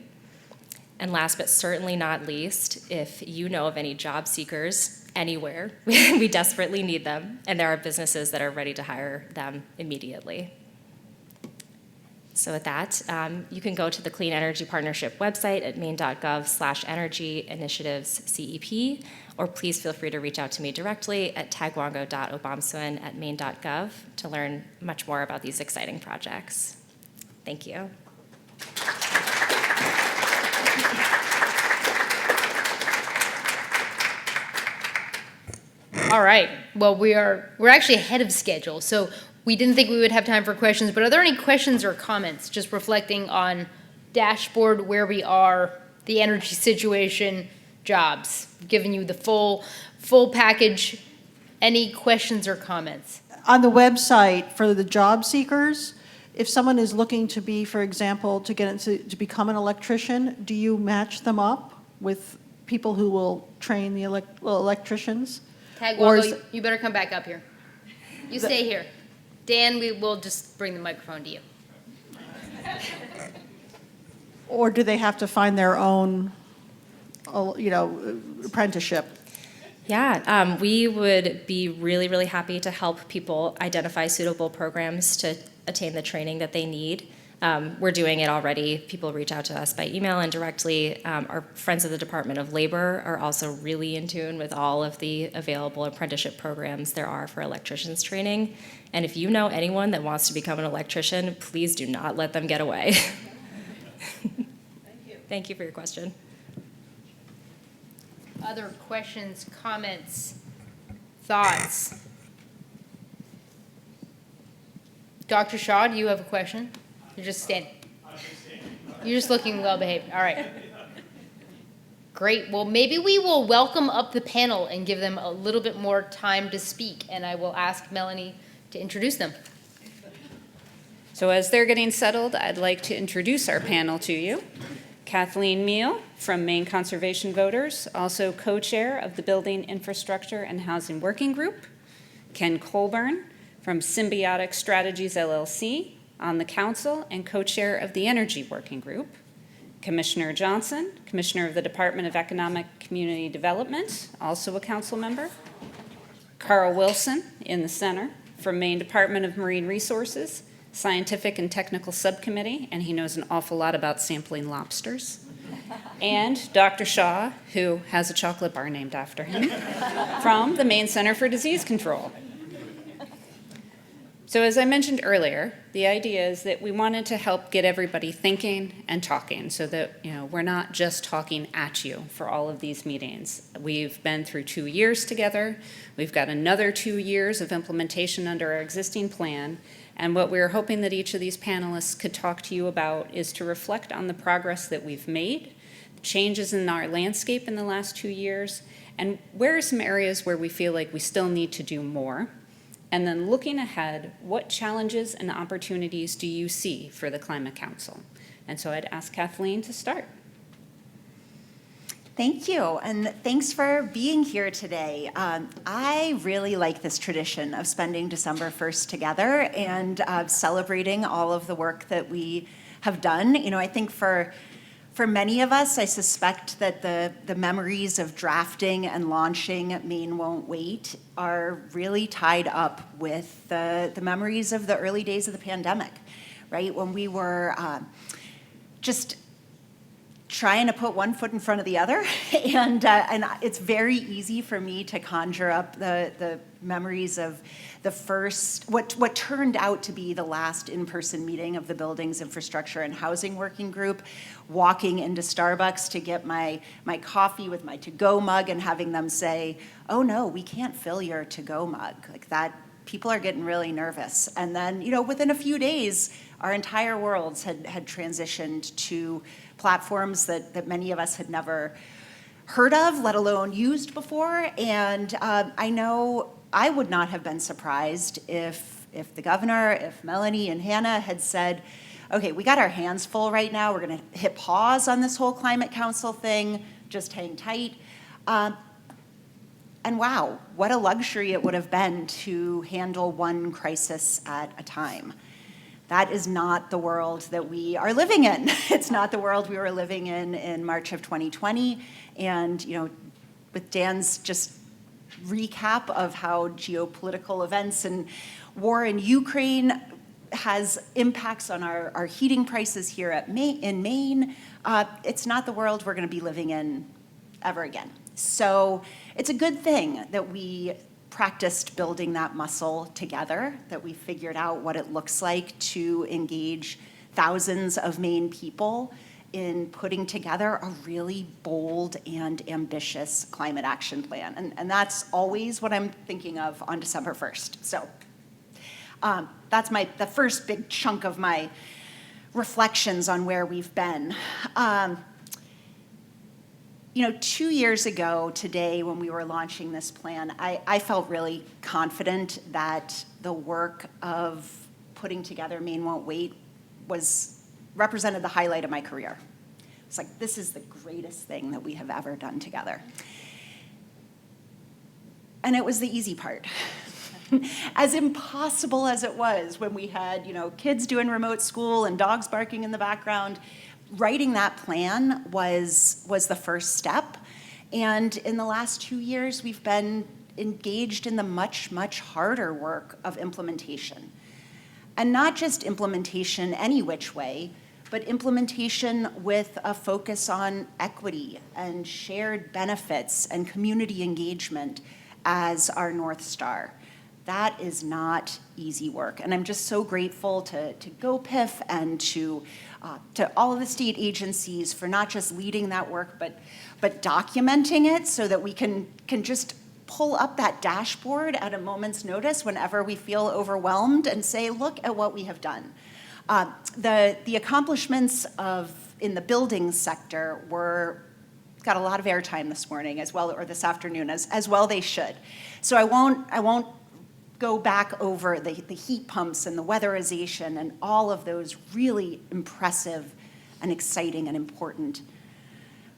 And last but certainly not least, if you know of any job seekers anywhere, we desperately need them, and there are businesses that are ready to hire them immediately. So with that, you can go to the Clean Energy Partnership website at maine.gov/energy-initiatives-CEP, or please feel free to reach out to me directly at tagwango.obamsawin@maine.gov to learn much more about these exciting projects. Thank you. All right. Well, we're actually ahead of schedule, so we didn't think we would have time for questions, but are there any questions or comments just reflecting on dashboard, where we are, the energy situation, jobs, giving you the full package? Any questions or comments? On the website for the job seekers, if someone is looking to be, for example, to become an electrician, do you match them up with people who will train the electricians? Tagwango, you better come back up here. You stay here. Dan, we will just bring the microphone to you. Or do they have to find their own, apprenticeship? Yeah, we would be really, really happy to help people identify suitable programs to attain the training that they need. We're doing it already. People reach out to us by email and directly. Our friends of the Department of Labor are also really in tune with all of the available apprenticeship programs there are for electricians training. And if you know anyone that wants to become an electrician, please do not let them get away. Thank you. Thank you for your question. Other questions, comments, thoughts? Dr. Shaw, do you have a question? You're just standing. You're just looking well behaved. All right. Great. Well, maybe we will welcome up the panel and give them a little bit more time to speak. And I will ask Melanie to introduce them. So as they're getting settled, I'd like to introduce our panel to you. Kathleen Meal from Maine Conservation Voters, also co-chair of the Building Infrastructure and Housing Working Group. Ken Colburn from Symbiotic Strategies LLC, on the council and co-chair of the Energy Working Group. Commissioner Johnson, Commissioner of the Department of Economic Community Development, also a council member. Carl Wilson in the center from Maine Department of Marine Resources, Scientific and Technical Subcommittee, and he knows an awful lot about sampling lobsters. And Dr. Shaw, who has a chocolate bar named after him, from the Maine Center for Disease Control. So as I mentioned earlier, the idea is that we wanted to help get everybody thinking and talking so that, we're not just talking at you for all of these meetings. We've been through 2 years together. We've got another 2 years of implementation under our existing plan. And what we're hoping that each of these panelists could talk to you about is to reflect on the progress that we've made, changes in our landscape in the last 2 years, and where are some areas where we feel like we still need to do more. And then looking ahead, what challenges and opportunities do you see for the Climate Council? And so I'd ask Kathleen to start. Thank you, and thanks for being here today. I really like this tradition of spending December 1st together and celebrating all of the work that we have done. I think for many of us, I suspect that the memories of drafting and launching Maine Won't Wait are really tied up with the memories of the early days of the pandemic, right? When we were just trying to put one foot in front of the other, and it's very easy for me to conjure up the memories of the first, what turned out to be the last in-person meeting of the Buildings, Infrastructure, and Housing Working Group, walking into Starbucks to get my coffee with my to-go mug and having them say, "Oh no, we can't fill your to-go mug." Like that, people are getting really nervous. And then, within a few days, our entire worlds had transitioned to platforms that many of us had never heard of, let alone used before. And I know I would not have been surprised if the governor, if Melanie and Hannah had said, okay, we got our hands full right now. We're going to hit pause on this whole Climate Council thing. Just hang tight. And wow, what a luxury it would have been to handle one crisis at a time. That is not the world that we are living in. It's not the world we were living in March of 2020. And, with Dan's just recap of how geopolitical events and war in Ukraine has impacts on our heating prices here in Maine, it's not the world we're going to be living in ever again. So it's a good thing that we practiced building that muscle together, that we figured out what it looks like to engage thousands of Maine people in putting together a really bold and ambitious climate action plan. And that's always what I'm thinking of on December 1st. So that's the first big chunk of my reflections on where we've been. 2 years ago today, when we were launching this plan, I felt really confident that the work of putting together Maine Won't Wait represented the highlight of my career. It's like, this is the greatest thing that we have ever done together. And it was the easy part. As impossible as it was when we had, kids doing remote school and dogs barking in the background, writing that plan was the first step. And in the last 2 years, we've been engaged in the much, much harder work of implementation. And not just implementation any which way, but implementation with a focus on equity and shared benefits and community engagement as our North Star. That is not easy work. And I'm just so grateful to GoPIF and to all of the state agencies for not just leading that work, but documenting it so that we can just pull up that dashboard at a moment's notice whenever we feel overwhelmed and say, look at what we have done. The accomplishments in the building sector got a lot of airtime this morning as well, or this afternoon, as well they should. So I won't go back over the heat pumps and the weatherization and all of those really impressive and exciting and important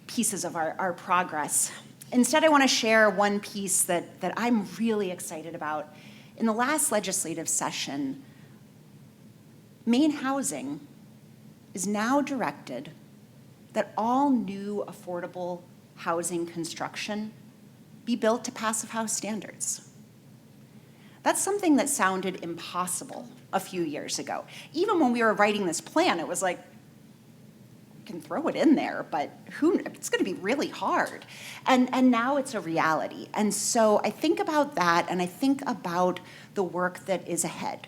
pieces of our progress. Instead, I want to share one piece that I'm really excited about. In the last legislative session, Maine Housing is now directed that all new affordable housing construction be built to Passive House standards. That's something that sounded impossible a few years ago. Even when we were writing this plan, it was like, we can throw it in there, but it's going to be really hard. And now it's a reality. And so I think about that, and I think about the work that is ahead,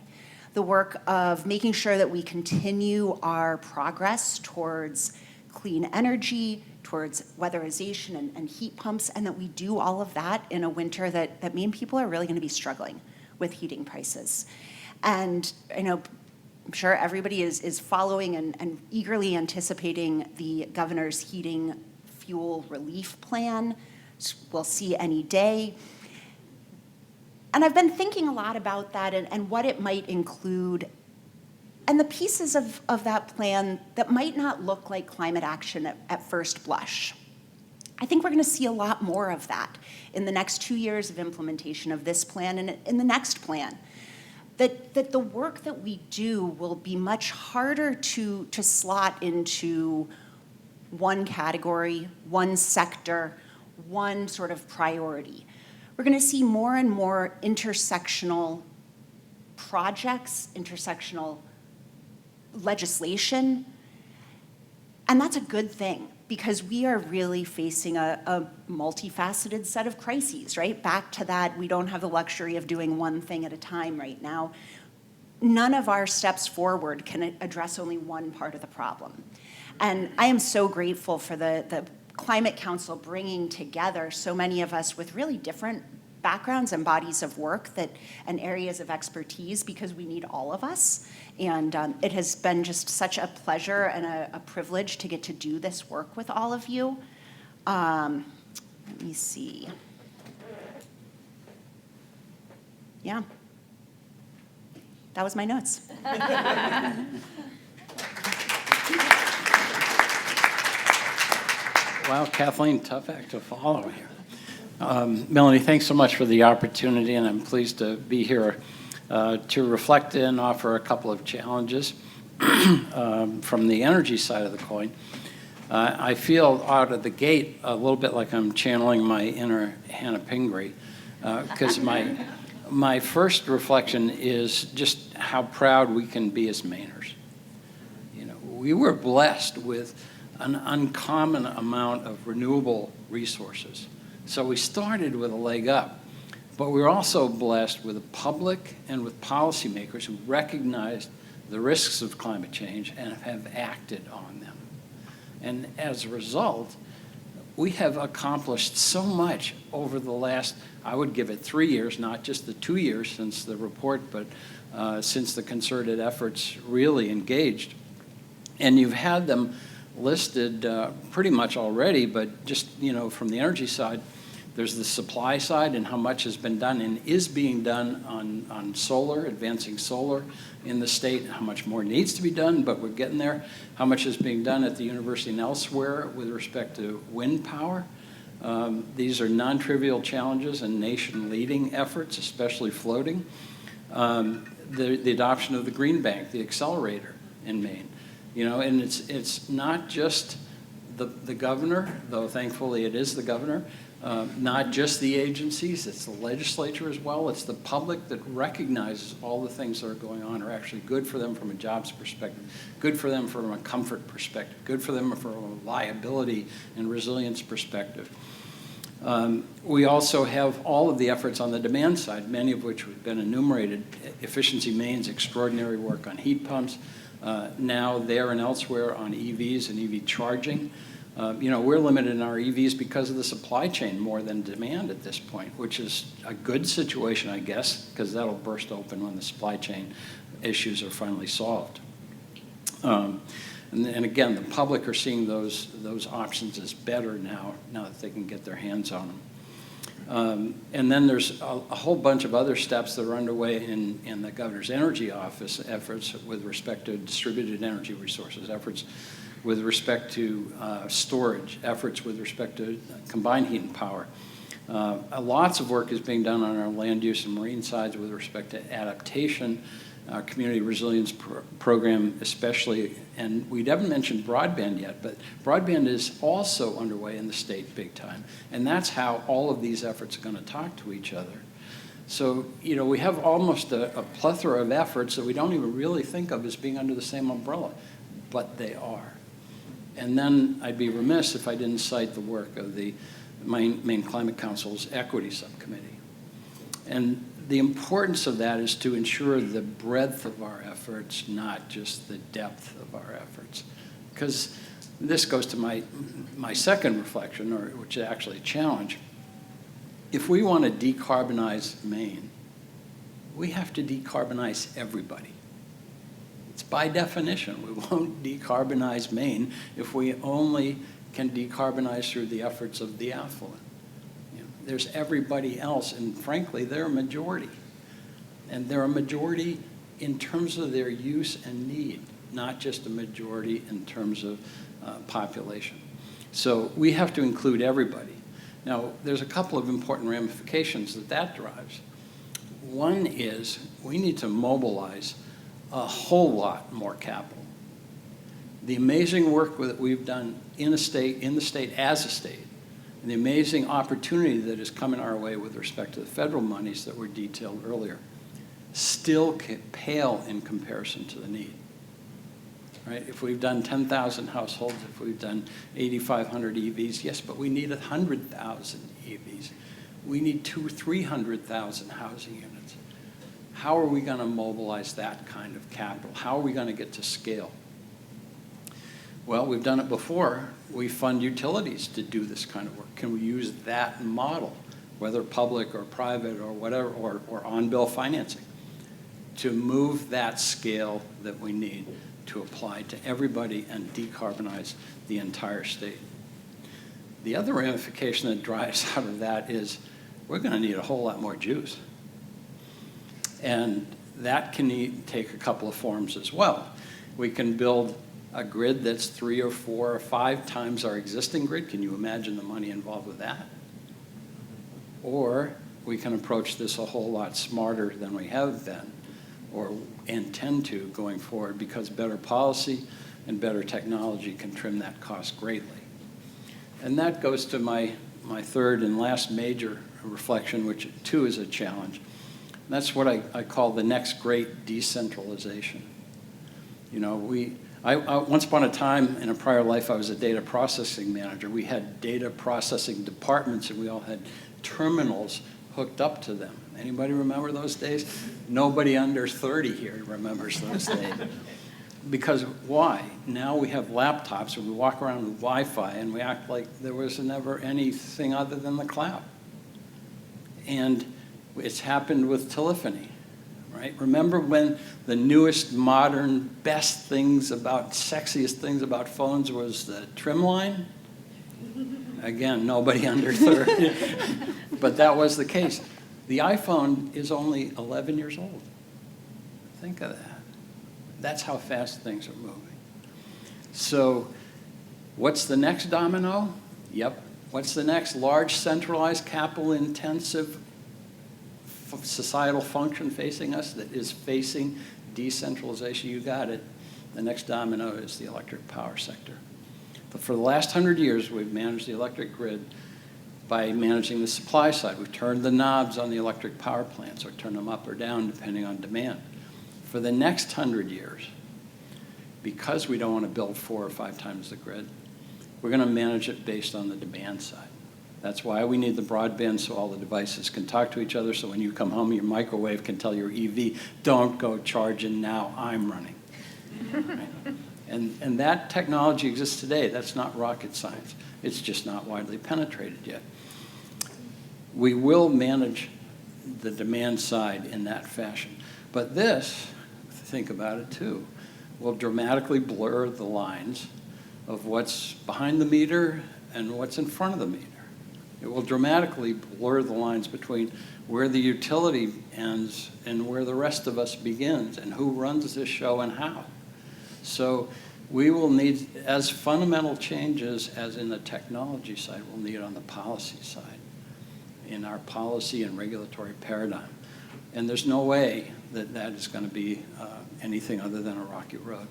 the work of making sure that we continue our progress towards clean energy, towards weatherization and heat pumps, and that we do all of that in a winter that Maine people are really going to be struggling with heating prices. And I know, I'm sure everybody is following and eagerly anticipating the governor's heating fuel relief plan. We'll see any day. And I've been thinking a lot about that and what it might include, and the pieces of that plan that might not look like climate action at first blush. I think we're going to see a lot more of that in the next 2 years of implementation of this plan and in the next plan. That the work that we do will be much harder to slot into one category, one sector, one sort of priority. We're going to see more and more intersectional projects, intersectional legislation, and that's a good thing because we are really facing a multifaceted set of crises, right? Back to that, we don't have the luxury of doing one thing at a time right now. None of our steps forward can address only one part of the problem. And I am so grateful for the Climate Council bringing together so many of us with really different backgrounds and bodies of work and areas of expertise, because we need all of us. And it has been just such a pleasure and a privilege to get to do this work with all of you. Let me see. Yeah. That was my notes. Wow, Kathleen, tough act to follow here. Melanie, thanks so much for the opportunity, and I'm pleased to be here to reflect and offer a couple of challenges from the energy side of the coin. I feel out of the gate a little bit like I'm channeling my inner Hannah Pingree, because my first reflection is just how proud we can be as Mainers. You know, we were blessed with an uncommon amount of renewable resources. So we started with a leg up, but we were also blessed with a public and with policymakers who recognized the risks of climate change and have acted on them. And as a result, we have accomplished so much over the last, I would give it 3 years, not just the 2 years since the report, but since the concerted efforts really engaged. And you've had them listed pretty much already, but just, you know, from the energy side, there's the supply side and how much has been done and is being done on solar, advancing solar in the state, how much more needs to be done, but we're getting there. How much is being done at the university and elsewhere with respect to wind power. These are non-trivial challenges and nation-leading efforts, especially floating. The adoption of the Green Bank, the accelerator in Maine. You know, and it's not just the governor, though thankfully it is the governor, not just the agencies, it's the legislature as well. It's the public that recognizes all the things that are going on are actually good for them from a jobs perspective, good for them from a comfort perspective, good for them from a reliability and resilience perspective. We also have all of the efforts on the demand side, many of which have been enumerated. Efficiency Maine's extraordinary work on heat pumps, now there and elsewhere on EVs and EV charging. You know, we're limited in our EVs because of the supply chain more than demand at this point, which is a good situation, I guess, because that'll burst open when the supply chain issues are finally solved. And again, the public are seeing those options as better now that they can get their hands on And then there's a whole bunch of other steps that are underway in the governor's energy office, efforts with respect to distributed energy resources, efforts with respect to storage, efforts with respect to combined heat and power. Lots of work is being done on our land use and marine sides with respect to adaptation, community resilience program especially, and we haven't mentioned broadband yet, but broadband is also underway in the state big time, and that's how all of these efforts are going to talk to each other. So, you know, we have almost a plethora of efforts that we don't even really think of as being under the same umbrella, but they are. And then I'd be remiss if I didn't cite the work of the Maine Climate Council's Equity Subcommittee. And the importance of that is to ensure the breadth of our efforts, not just the depth of our efforts. Because this goes to my second reflection, or which is actually a challenge. If we want to decarbonize Maine, we have to decarbonize everybody. It's by definition. We won't decarbonize Maine if we only can decarbonize through the efforts of the affluent. There's everybody else, and frankly, they're a majority. And they're a majority in terms of their use and need, not just a majority in terms of population. So we have to include everybody. Now, there's a couple of important ramifications that drives. One is we need to mobilize a whole lot more capital. The amazing work that we've done in the state as a state, and the amazing opportunity that is coming our way with respect to the federal monies that were detailed earlier, still pale in comparison to the need. Right? If we've done 10,000 households, if we've done 8,500 EVs, yes, but we need 100,000 EVs. We need 200,000 or 300,000 housing units. How are we going to mobilize that kind of capital? How are we going to get to scale? Well, we've done it before. We fund utilities to do this kind of work. Can we use that model, whether public or private or whatever, or on-bill financing, to move that scale that we need to apply to everybody and decarbonize the entire state? The other ramification that drives out of that is we're going to need a whole lot more juice. And that can take a couple of forms as well. We can build a grid that's 3 or 4 or 5 times our existing grid. Can you imagine the money involved with that? Or we can approach this a whole lot smarter than we have been, or intend to going forward, because better policy and better technology can trim that cost greatly. And that goes to my third and last major reflection, which too is a challenge. That's what I call the next great decentralization. You know, I once upon a time in a prior life, I was a data processing manager. We had data processing departments, and we all had terminals hooked up to them. Anybody remember those days? Nobody under 30 here remembers those days. Because why? Now we have laptops, and we walk around with Wi-Fi, and we act like there was never anything other than the cloud. And it's happened with telephony. Right? Remember when the newest, modern, best things about, sexiest things about phones was the trim line? Again, nobody under 30. But that was the case. The iPhone is only 11 years old. Think of that. That's how fast things are moving. So what's the next domino? Yep. What's the next large, centralized, capital-intensive societal function facing us that is facing decentralization? You got it. The next domino is the electric power sector. But for the last 100 years, we've managed the electric grid by managing the supply side. We've turned the knobs on the electric power plants, or turned them up or down depending on demand. For the next 100 years, because we don't want to build 4 or 5 times the grid, we're going to manage it based on the demand side. That's why we need the broadband, so all the devices can talk to each other, so when you come home, your microwave can tell your EV, don't go charging now, I'm running. Right? And that technology exists today. That's not rocket science. It's just not widely penetrated yet. We will manage the demand side in that fashion. But this, think about it too, will dramatically blur the lines of what's behind the meter and what's in front of the meter. It will dramatically blur the lines between where the utility ends and where the rest of us begins, and who runs this show and how. So we will need as fundamental changes as in the technology side, we'll need on the policy side, in our policy and regulatory paradigm. And there's no way that that is going to be anything other than a rocky road.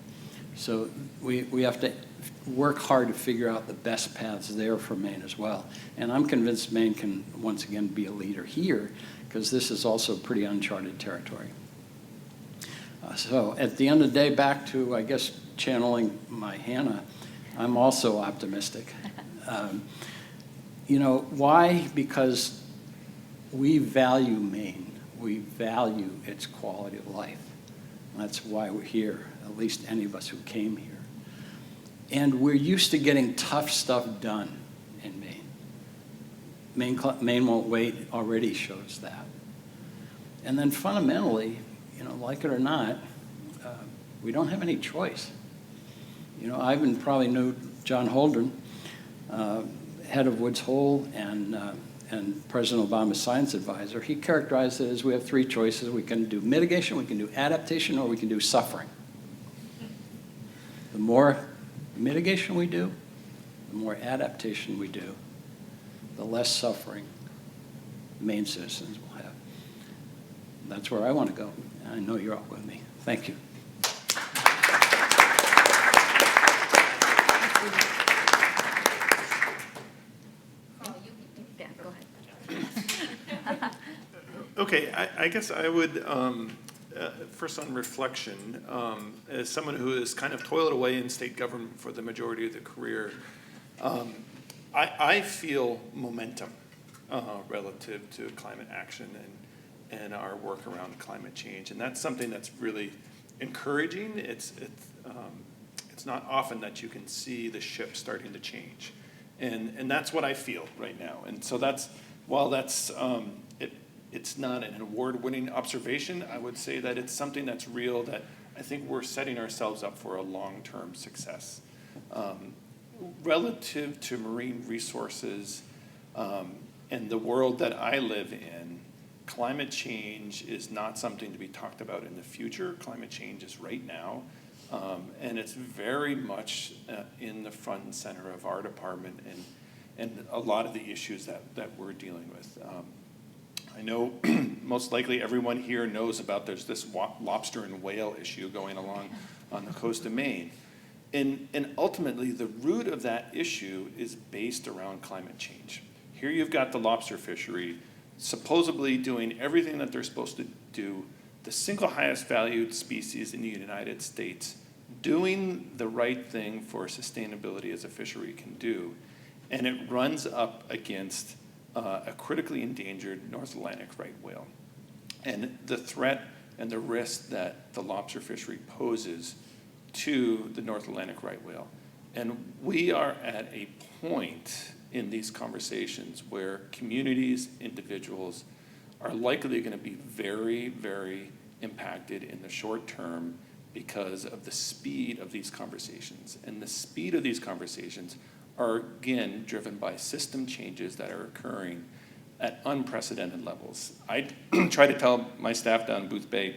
So we have to work hard to figure out the best paths there for Maine as well. And I'm convinced Maine can once again be a leader here, because this is also pretty uncharted territory. So at the end of the day, back to, I guess, channeling my Hannah, I'm also optimistic. You know, why? Because we value Maine. We value its quality of life. That's why we're here, at least any of us who came here. And we're used to getting tough stuff done in Maine. Maine Won't Wait already shows that. And then fundamentally, you know, like it or not, we don't have any choice. You know, Ivan probably knew John Holdren, head of Woods Hole and President Obama's science advisor. He characterized it as we have three choices. We can do mitigation, we can do adaptation, or we can do suffering. The more mitigation we do, the more adaptation we do, the less suffering Maine citizens will have. That's where I want to go. I know you're all with me. Thank you. Okay, I guess I would, first on reflection, as someone who has kind of toiled away in state government for the majority of the career, I feel momentum relative to climate action and our work around climate change. And that's something that's really encouraging. It's not often that you can see the ship starting to change. And that's what I feel right now. And so that's, while that's, it's not an award-winning observation, I would say that it's something that's real, that I think we're setting ourselves up for a long-term success. Relative to marine resources and the world that I live in, climate change is not something to be talked about in the future. Climate change is right now, and it's very much in the front and center of our department and a lot of the issues that we're dealing with. I know most likely everyone here knows about there's this lobster and whale issue going along on the coast of Maine. And ultimately, the root of that issue is based around climate change. Here you've got the lobster fishery supposedly doing everything that they're supposed to do, the single highest valued species in the United States, doing the right thing for sustainability as a fishery can do, and it runs up against a critically endangered North Atlantic right whale. And the threat and the risk that the lobster fishery poses to the North Atlantic right whale. And we are at a point in these conversations where communities, individuals are likely going to be very, very impacted in the short term because of the speed of these conversations. And the speed of these conversations are again driven by system changes that are occurring at unprecedented levels. I try to tell my staff down in Booth Bay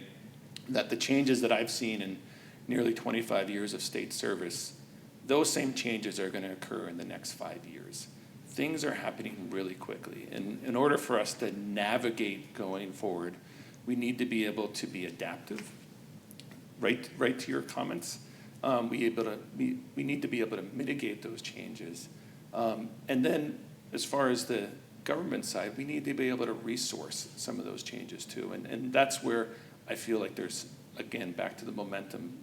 that the changes that I've seen in nearly 25 years of state service, those same changes are going to occur in the next 5 years. Things are happening really quickly. And in order for us to navigate going forward, we need to be able to be adaptive. Right to your comments. We need to be able to mitigate those changes. And then as far as the government side, we need to be able to resource some of those changes too. And that's where I feel like there's, again, back to the momentum,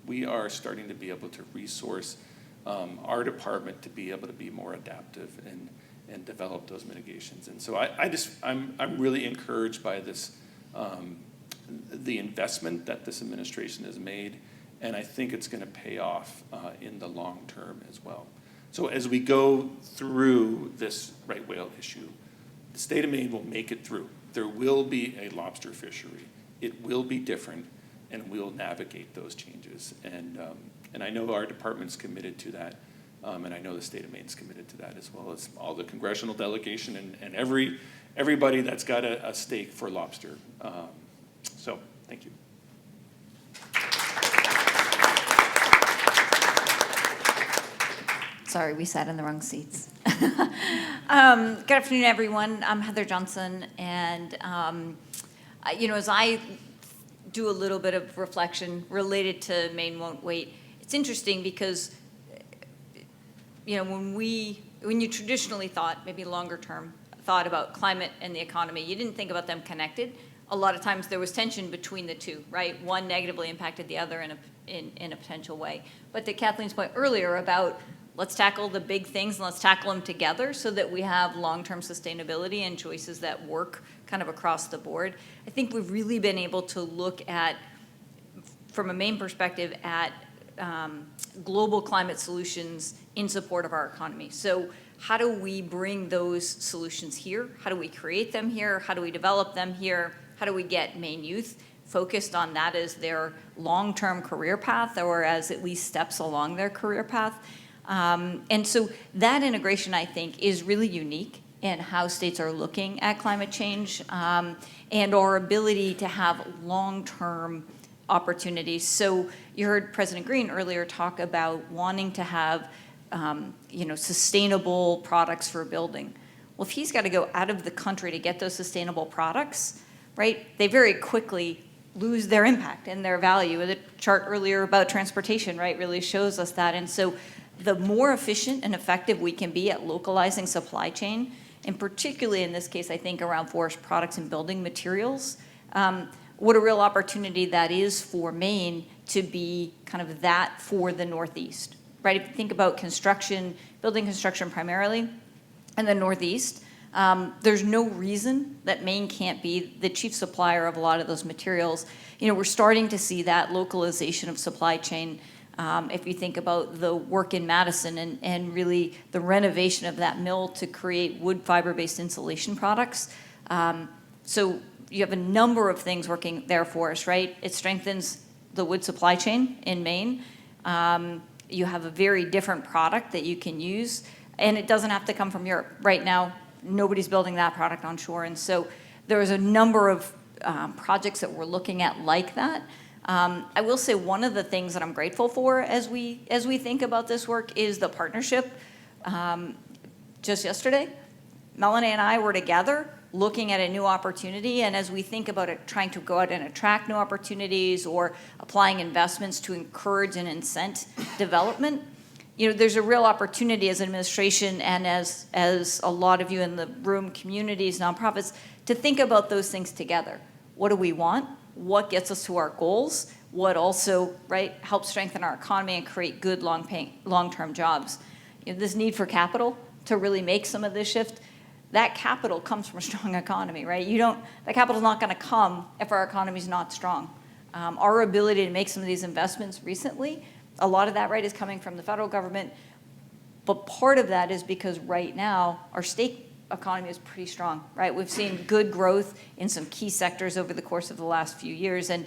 we are starting to be able to resource our department to be able to be more adaptive and develop those mitigations. And so I'm really encouraged by this, the investment that this administration has made, and I think it's going to pay off in the long term as well. So as we go through this right whale issue, the state of Maine will make it through. There will be a lobster fishery. It will be different, and we'll navigate those changes. And I know our department's committed to that. And I know the state of Maine is committed to that, as well as all the congressional delegation and everybody that's got a stake for lobster. So thank you. Sorry, we sat in the wrong seats. Good afternoon, everyone. I'm Heather Johnson, and as I do a little bit of reflection related to Maine Won't Wait, it's interesting because when you traditionally thought, maybe longer term, thought about climate and the economy, you didn't think about them connected. A lot of times there was tension between the two, right? One negatively impacted the other in a potential way. But to Kathleen's point earlier about let's tackle the big things and let's tackle them together so that we have long-term sustainability and choices that work kind of across the board. I think we've really been able to look at, from a Maine perspective, at global climate solutions in support of our economy. So how do we bring those solutions here? How do we create them here? How do we develop them here? How do we get Maine youth focused on that as their long-term career path or as at least steps along their career path? And so that integration, I think, is really unique in how states are looking at climate change and our ability to have long-term opportunities. So you heard President Green earlier talk about wanting to have sustainable products for building. Well, if he's got to go out of the country to get those sustainable products, right, they very quickly lose their impact and their value. The chart earlier about transportation, right, really shows us that. And so the more efficient and effective we can be at localizing supply chain, and particularly in this case, I think around forest products and building materials, what a real opportunity that is for Maine to be kind of that for the Northeast, right? If you think about construction, building construction primarily, in the Northeast, there's no reason that Maine can't be the chief supplier of a lot of those materials. We're starting to see that localization of supply chain. If you think about the work in Madison and really the renovation of that mill to create wood fiber-based insulation products. So you have a number of things working there for us, right? It strengthens the wood supply chain in Maine. You have a very different product that you can use, and it doesn't have to come from Europe. Right now, nobody's building that product on shore, and so there's a number of projects that we're looking at like that. I will say one of the things that I'm grateful for as we think about this work is the partnership. Just yesterday, Melanie and I were together looking at a new opportunity, and as we think about it, trying to go out and attract new opportunities or applying investments to encourage and incent development, there's a real opportunity as an administration and as a lot of you in the room, communities, nonprofits, to think about those things together. What do we want? What gets us to our goals? What also, right, helps strengthen our economy and create good long-term jobs? This need for capital to really make some of this shift, that capital comes from a strong economy, right? That capital's not going to come if our economy's not strong. Our ability to make some of these investments recently, a lot of that, right, is coming from the federal government, but part of that is because right now our state economy is pretty strong, right? We've seen good growth in some key sectors over the course of the last few years, and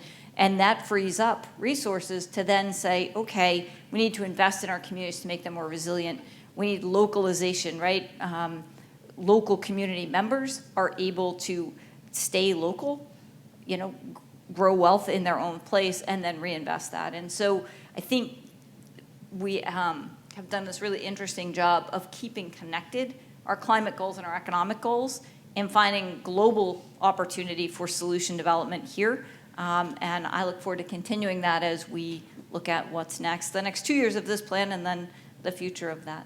that frees up resources to then say, okay, we need to invest in our communities to make them more resilient. We need localization, right? Local community members are able to stay local, grow wealth in their own place, and then reinvest that. And so I think we have done this really interesting job of keeping connected our climate goals and our economic goals and finding global opportunity for solution development here. And I look forward to continuing that as we look at what's next, the next 2 years of this plan and then the future of that.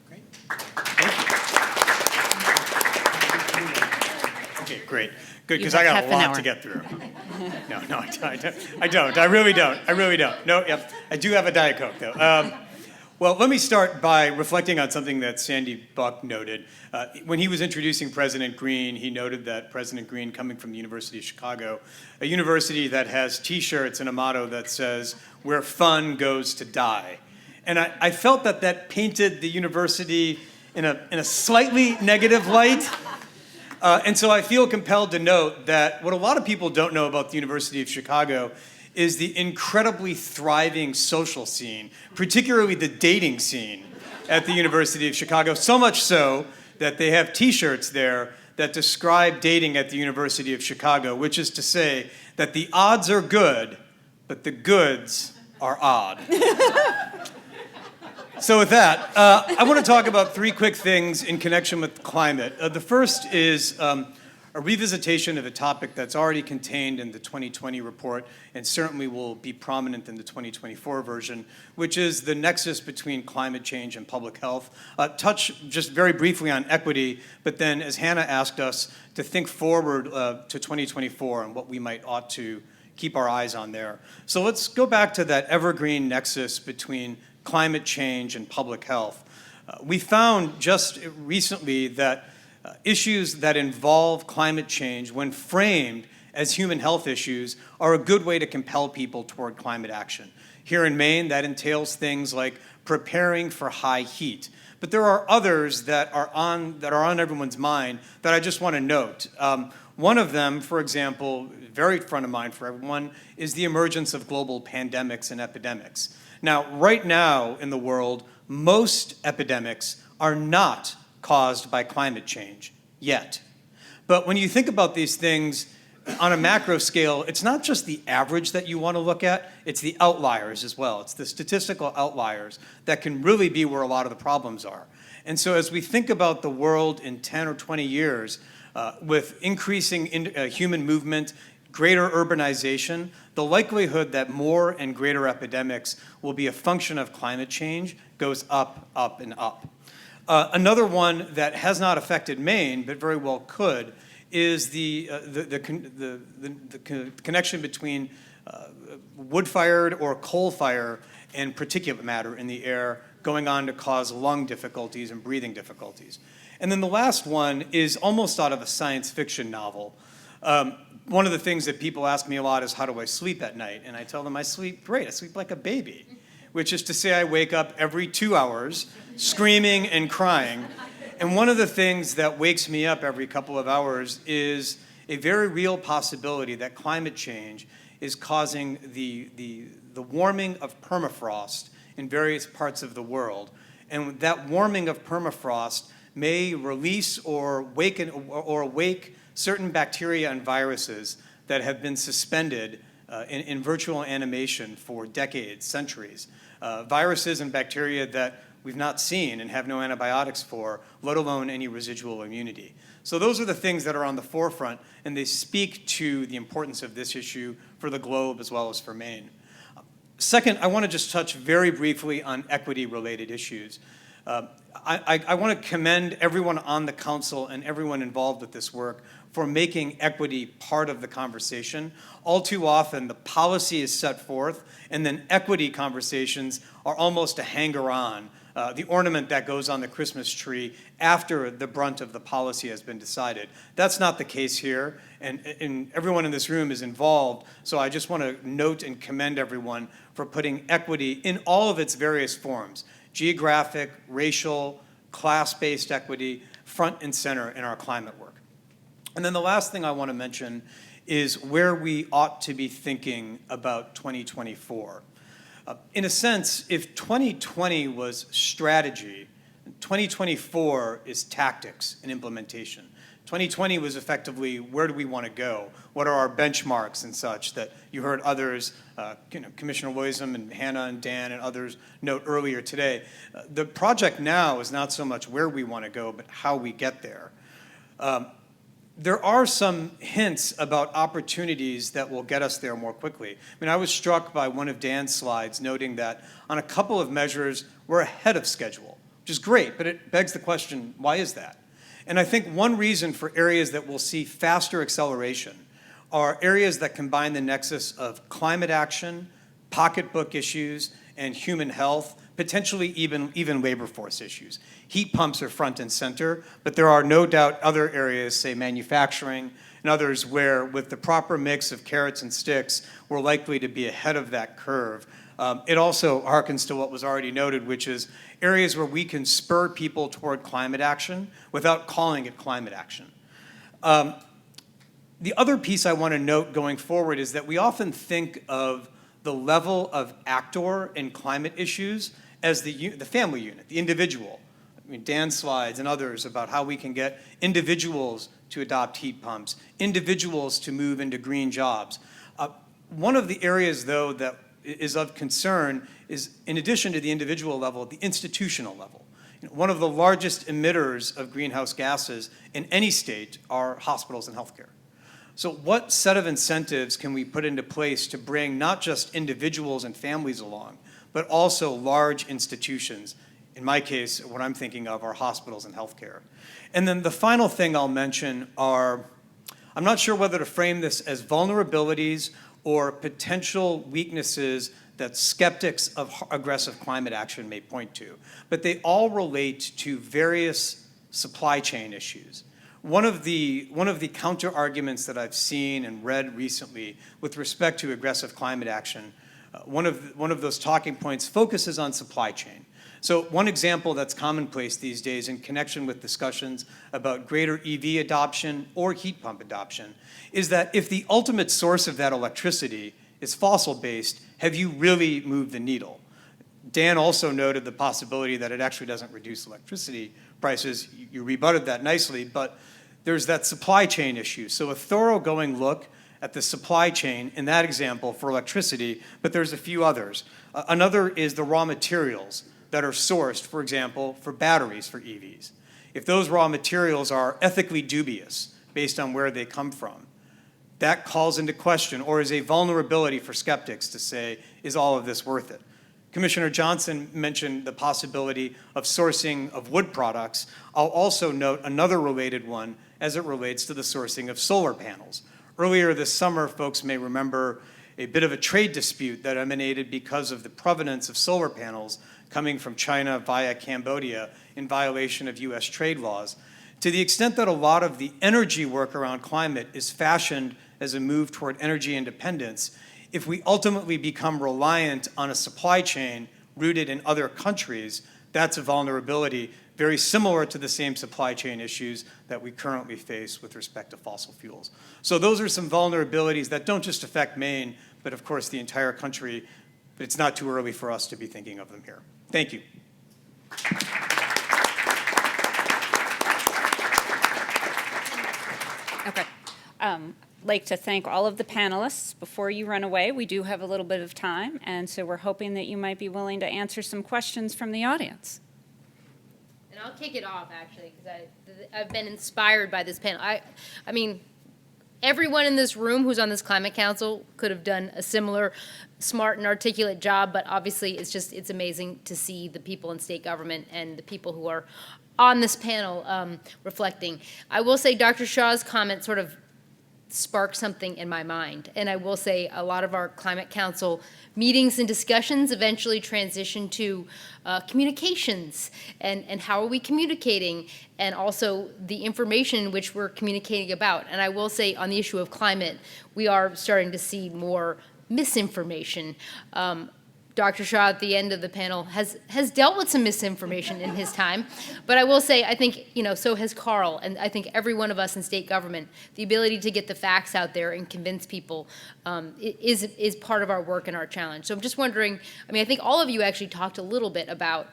Great. Okay, great. Good, because I got a lot to get through. No, I don't. I really don't. No, yep. I do have a Diet Coke, though. Well, let me start by reflecting on something that Sandy Buck noted. When he was introducing President Green, he noted that President Green, coming from the University of Chicago, a university that has T-shirts and a motto that says, "Where fun goes to die." And I felt that painted the university in a slightly negative light. And so I feel compelled to note that what a lot of people don't know about the University of Chicago is the incredibly thriving social scene, particularly the dating scene at the University of Chicago, so much so that they have T-shirts there that describe dating at the University of Chicago, which is to say that the odds are good, but the goods are odd. So with that, I want to talk about three quick things in connection with climate. The first is a revisitation of a topic that's already contained in the 2020 report and certainly will be prominent in the 2024 version, which is the nexus between climate change and public health. Touch just very briefly on equity, but then as Hannah asked us to think forward to 2024 and what we ought to keep our eyes on there. So let's go back to that evergreen nexus between climate change and public health. We found just recently that issues that involve climate change, when framed as human health issues, are a good way to compel people toward climate action. Here in Maine, that entails things like preparing for high heat. But there are others that are on everyone's mind that I just want to note. One of them, for example, very front of mind for everyone, is the emergence of global pandemics and epidemics. Now, right now in the world, most epidemics are not caused by climate change yet. But when you think about these things on a macro scale, it's not just the average that you want to look at, it's the outliers as well. It's the statistical outliers that can really be where a lot of the problems are. And so as we think about the world in 10 or 20 years, with increasing human movement, greater urbanization, the likelihood that more and greater epidemics will be a function of climate change goes up, up, and up. Another one that has not affected Maine, but very well could, is the connection between wood-fired or coal-fire and particulate matter in the air going on to cause lung difficulties and breathing difficulties. And then the last one is almost out of a science fiction novel. One of the things that people ask me a lot is, how do I sleep at night? And I tell them I sleep great. I sleep like a baby, which is to say I wake up every 2 hours screaming and crying. And one of the things that wakes me up every couple of hours is a very real possibility that climate change is causing the warming of permafrost in various parts of the world. And that warming of permafrost may release or wake certain bacteria and viruses that have been suspended in virtual animation for decades, centuries. Viruses and bacteria that we've not seen and have no antibiotics for, let alone any residual immunity. So those are the things that are on the forefront, and they speak to the importance of this issue for the globe as well as for Maine. Second, I want to just touch very briefly on equity-related issues. I want to commend everyone on the council and everyone involved with this work for making equity part of the conversation. All too often, the policy is set forth, and then equity conversations are almost a hanger-on, the ornament that goes on the Christmas tree after the brunt of the policy has been decided. That's not the case here, and everyone in this room is involved, so I just want to note and commend everyone for putting equity in all of its various forms: geographic, racial, class-based equity, front and center in our climate work. And then the last thing I want to mention is where we ought to be thinking about 2024. In a sense, if 2020 was strategy, 2024 is tactics and implementation. 2020 was effectively, where do we want to go? What are our benchmarks and such that you heard others, Commissioner Loisem and Hannah and Dan and others note earlier today. The project now is not so much where we want to go, but how we get there. There are some hints about opportunities that will get us there more quickly. I mean, I was struck by one of Dan's slides noting that on a couple of measures, we're ahead of schedule, which is great, but it begs the question, why is that? And I think one reason for areas that will see faster acceleration are areas that combine the nexus of climate action, pocketbook issues, and human health, potentially even labor force issues. Heat pumps are front and center, but there are no doubt other areas, say manufacturing, and others where with the proper mix of carrots and sticks, we're likely to be ahead of that curve. It also harkens to what was already noted, which is areas where we can spur people toward climate action without calling it climate action. The other piece I want to note going forward is that we often think of the level of actor in climate issues as the family unit, the individual. I mean, Dan's slides and others about how we can get individuals to adopt heat pumps, individuals to move into green jobs. One of the areas, though, that is of concern is, in addition to the individual level, the institutional level. One of the largest emitters of greenhouse gases in any state are hospitals and healthcare. So what set of incentives can we put into place to bring not just individuals and families along, but also large institutions? In my case, what I'm thinking of are hospitals and healthcare. And then the final thing I'll mention are, I'm not sure whether to frame this as vulnerabilities or potential weaknesses that skeptics of aggressive climate action may point to, but they all relate to various supply chain issues. One of the counter arguments that I've seen and read recently with respect to aggressive climate action, one of those talking points focuses on supply chain. So one example that's commonplace these days in connection with discussions about greater EV adoption or heat pump adoption is that if the ultimate source of that electricity is fossil-based, have you really moved the needle? Dan also noted the possibility that it actually doesn't reduce electricity prices. You rebutted that nicely, but there's that supply chain issue. So a thoroughgoing look at the supply chain in that example for electricity, but there's a few others. Another is the raw materials that are sourced, for example, for batteries for EVs. If those raw materials are ethically dubious based on where they come from, that calls into question or is a vulnerability for skeptics to say, is all of this worth it? Commissioner Johnson mentioned the possibility of sourcing of wood products. I'll also note another related one as it relates to the sourcing of solar panels. Earlier this summer, folks may remember a bit of a trade dispute that emanated because of the provenance of solar panels coming from China via Cambodia in violation of US trade laws. To the extent that a lot of the energy work around climate is fashioned as a move toward energy independence, if we ultimately become reliant on a supply chain rooted in other countries, that's a vulnerability very similar to the same supply chain issues that we currently face with respect to fossil fuels. So those are some vulnerabilities that don't just affect Maine, but of course the entire country, but it's not too early for us to be thinking of them here. Thank you. Okay. Like to thank all of the panelists. Before you run away, we do have a little bit of time, and so we're hoping that you might be willing to answer some questions from the audience. And I'll kick it off, actually, because I've been inspired by this panel. I mean, everyone in this room who's on this Climate Council could have done a similar smart and articulate job, but obviously it's amazing to see the people in state government and the people who are on this panel reflecting. I will say Dr. Shaw's comment sort of sparked something in my mind. And I will say a lot of our Climate Council meetings and discussions eventually transition to communications and how are we communicating, and also the information in which we're communicating about. And I will say on the issue of climate, we are starting to see more misinformation. Dr. Shaw at the end of the panel has dealt with some misinformation in his time, but I will say I think so has Carl, and I think every one of us in state government. The ability to get the facts out there and convince people is part of our work and our challenge. So I'm just wondering. I mean, I think all of you actually talked a little bit about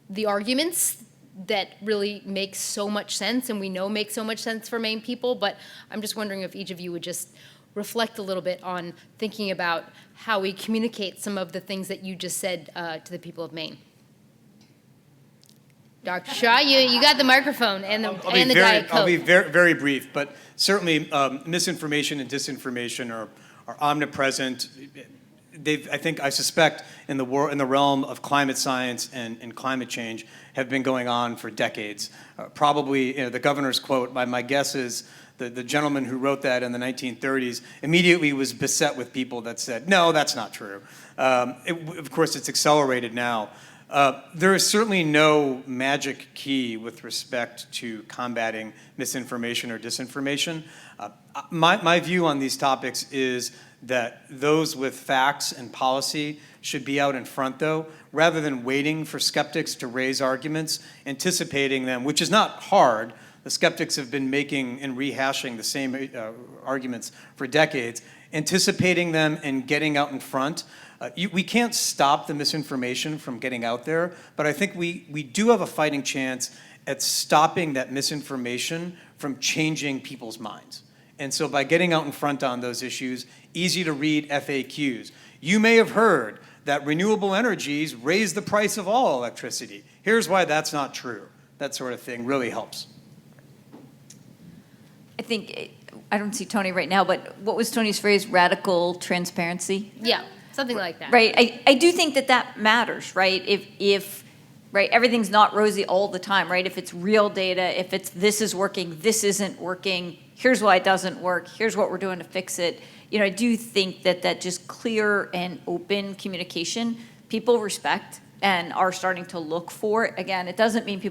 the arguments that really make so much sense, and we know make so much sense for Maine people. But I'm just wondering if each of you would just reflect a little bit on thinking about how we communicate some of the things that you just said to the people of Maine. Dr. Shaw, you got the microphone and the Diet Coke. I'll be very, very brief, but certainly misinformation and disinformation are omnipresent. I suspect in the realm of climate science and climate change have been going on for decades. Probably, the governor's quote, my guess is the gentleman who wrote that in the 1930s immediately was beset with people that said, no, that's not true. Of course, it's accelerated now. There is certainly no magic key with respect to combating misinformation or disinformation. My view on these topics is that those with facts and policy should be out in front, though, rather than waiting for skeptics to raise arguments, anticipating them, which is not hard. the skeptics have been making and rehashing the same arguments for decades, anticipating them and getting out in front. We can't stop the misinformation from getting out there, but I think we do have a fighting chance at stopping that misinformation from changing people's minds. And so by getting out in front on those issues, easy to read FAQs. You may have heard that renewable energies raise the price of all electricity. Here's why that's not true. That sort of thing really helps. I think, I don't see Tony right now, but what was Tony's phrase? Radical transparency? Yeah, something like that. Right. I do think that matters, right? If right, everything's not rosy all the time, right? If it's real data, if it's this is working, this isn't working, here's why it doesn't work, here's what we're doing to fix it. You know, I do think that just clear and open communication, people respect and are starting to look for. Again, it doesn't mean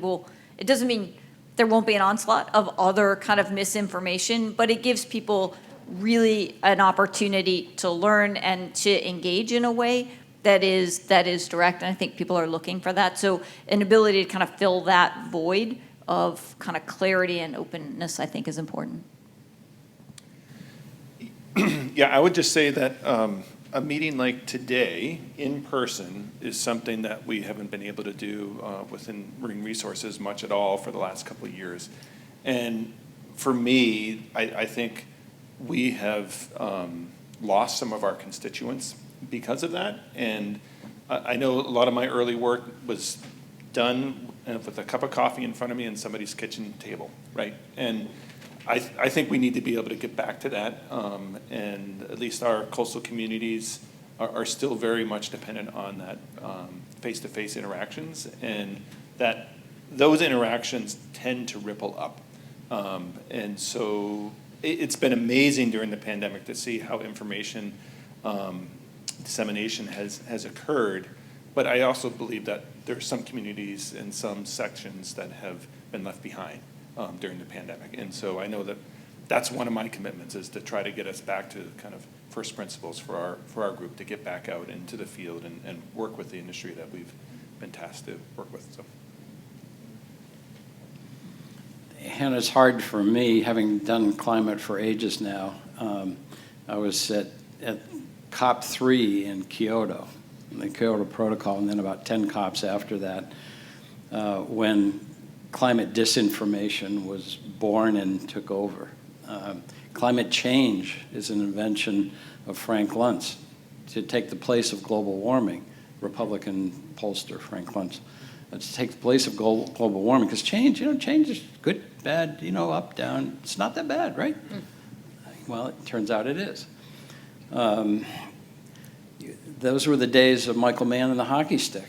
there won't be an onslaught of other kind of misinformation, but it gives people really an opportunity to learn and to engage in a way that is direct, and I think people are looking for that. So an ability to kind of fill that void of kind of clarity and openness, I think, is important. Yeah, I would just say that a meeting like today, in person, is something that we haven't been able to do within Marine Resources much at all for the last couple of years. And for me, I think we have lost some of our constituents because of that. And I know a lot of my early work was done with a cup of coffee in front of me and somebody's kitchen table, right? And I think we need to be able to get back to that, and at least our coastal communities are still very much dependent on that face-to-face interactions, and that those interactions tend to ripple up. And so it's been amazing during the pandemic to see how information dissemination has occurred, but I also believe that there are some communities and some sections that have been left behind during the pandemic. And so I know that that's one of my commitments, is to try to get us back to kind of first principles for our group, to get back out into the field and work with the industry that we've been tasked to work with. So. And it's hard for me, having done climate for ages now. I was at COP3 in Kyoto, the Kyoto Protocol, and then about 10 COPs after that, when climate disinformation was born and took over. Climate change is an invention of Frank Luntz to take the place of global warming, Republican pollster Frank Luntz, to take the place of global warming, because change is good, bad, up, down. It's not that bad, right? Well, it turns out it is. Those were the days of Michael Mann and the hockey stick,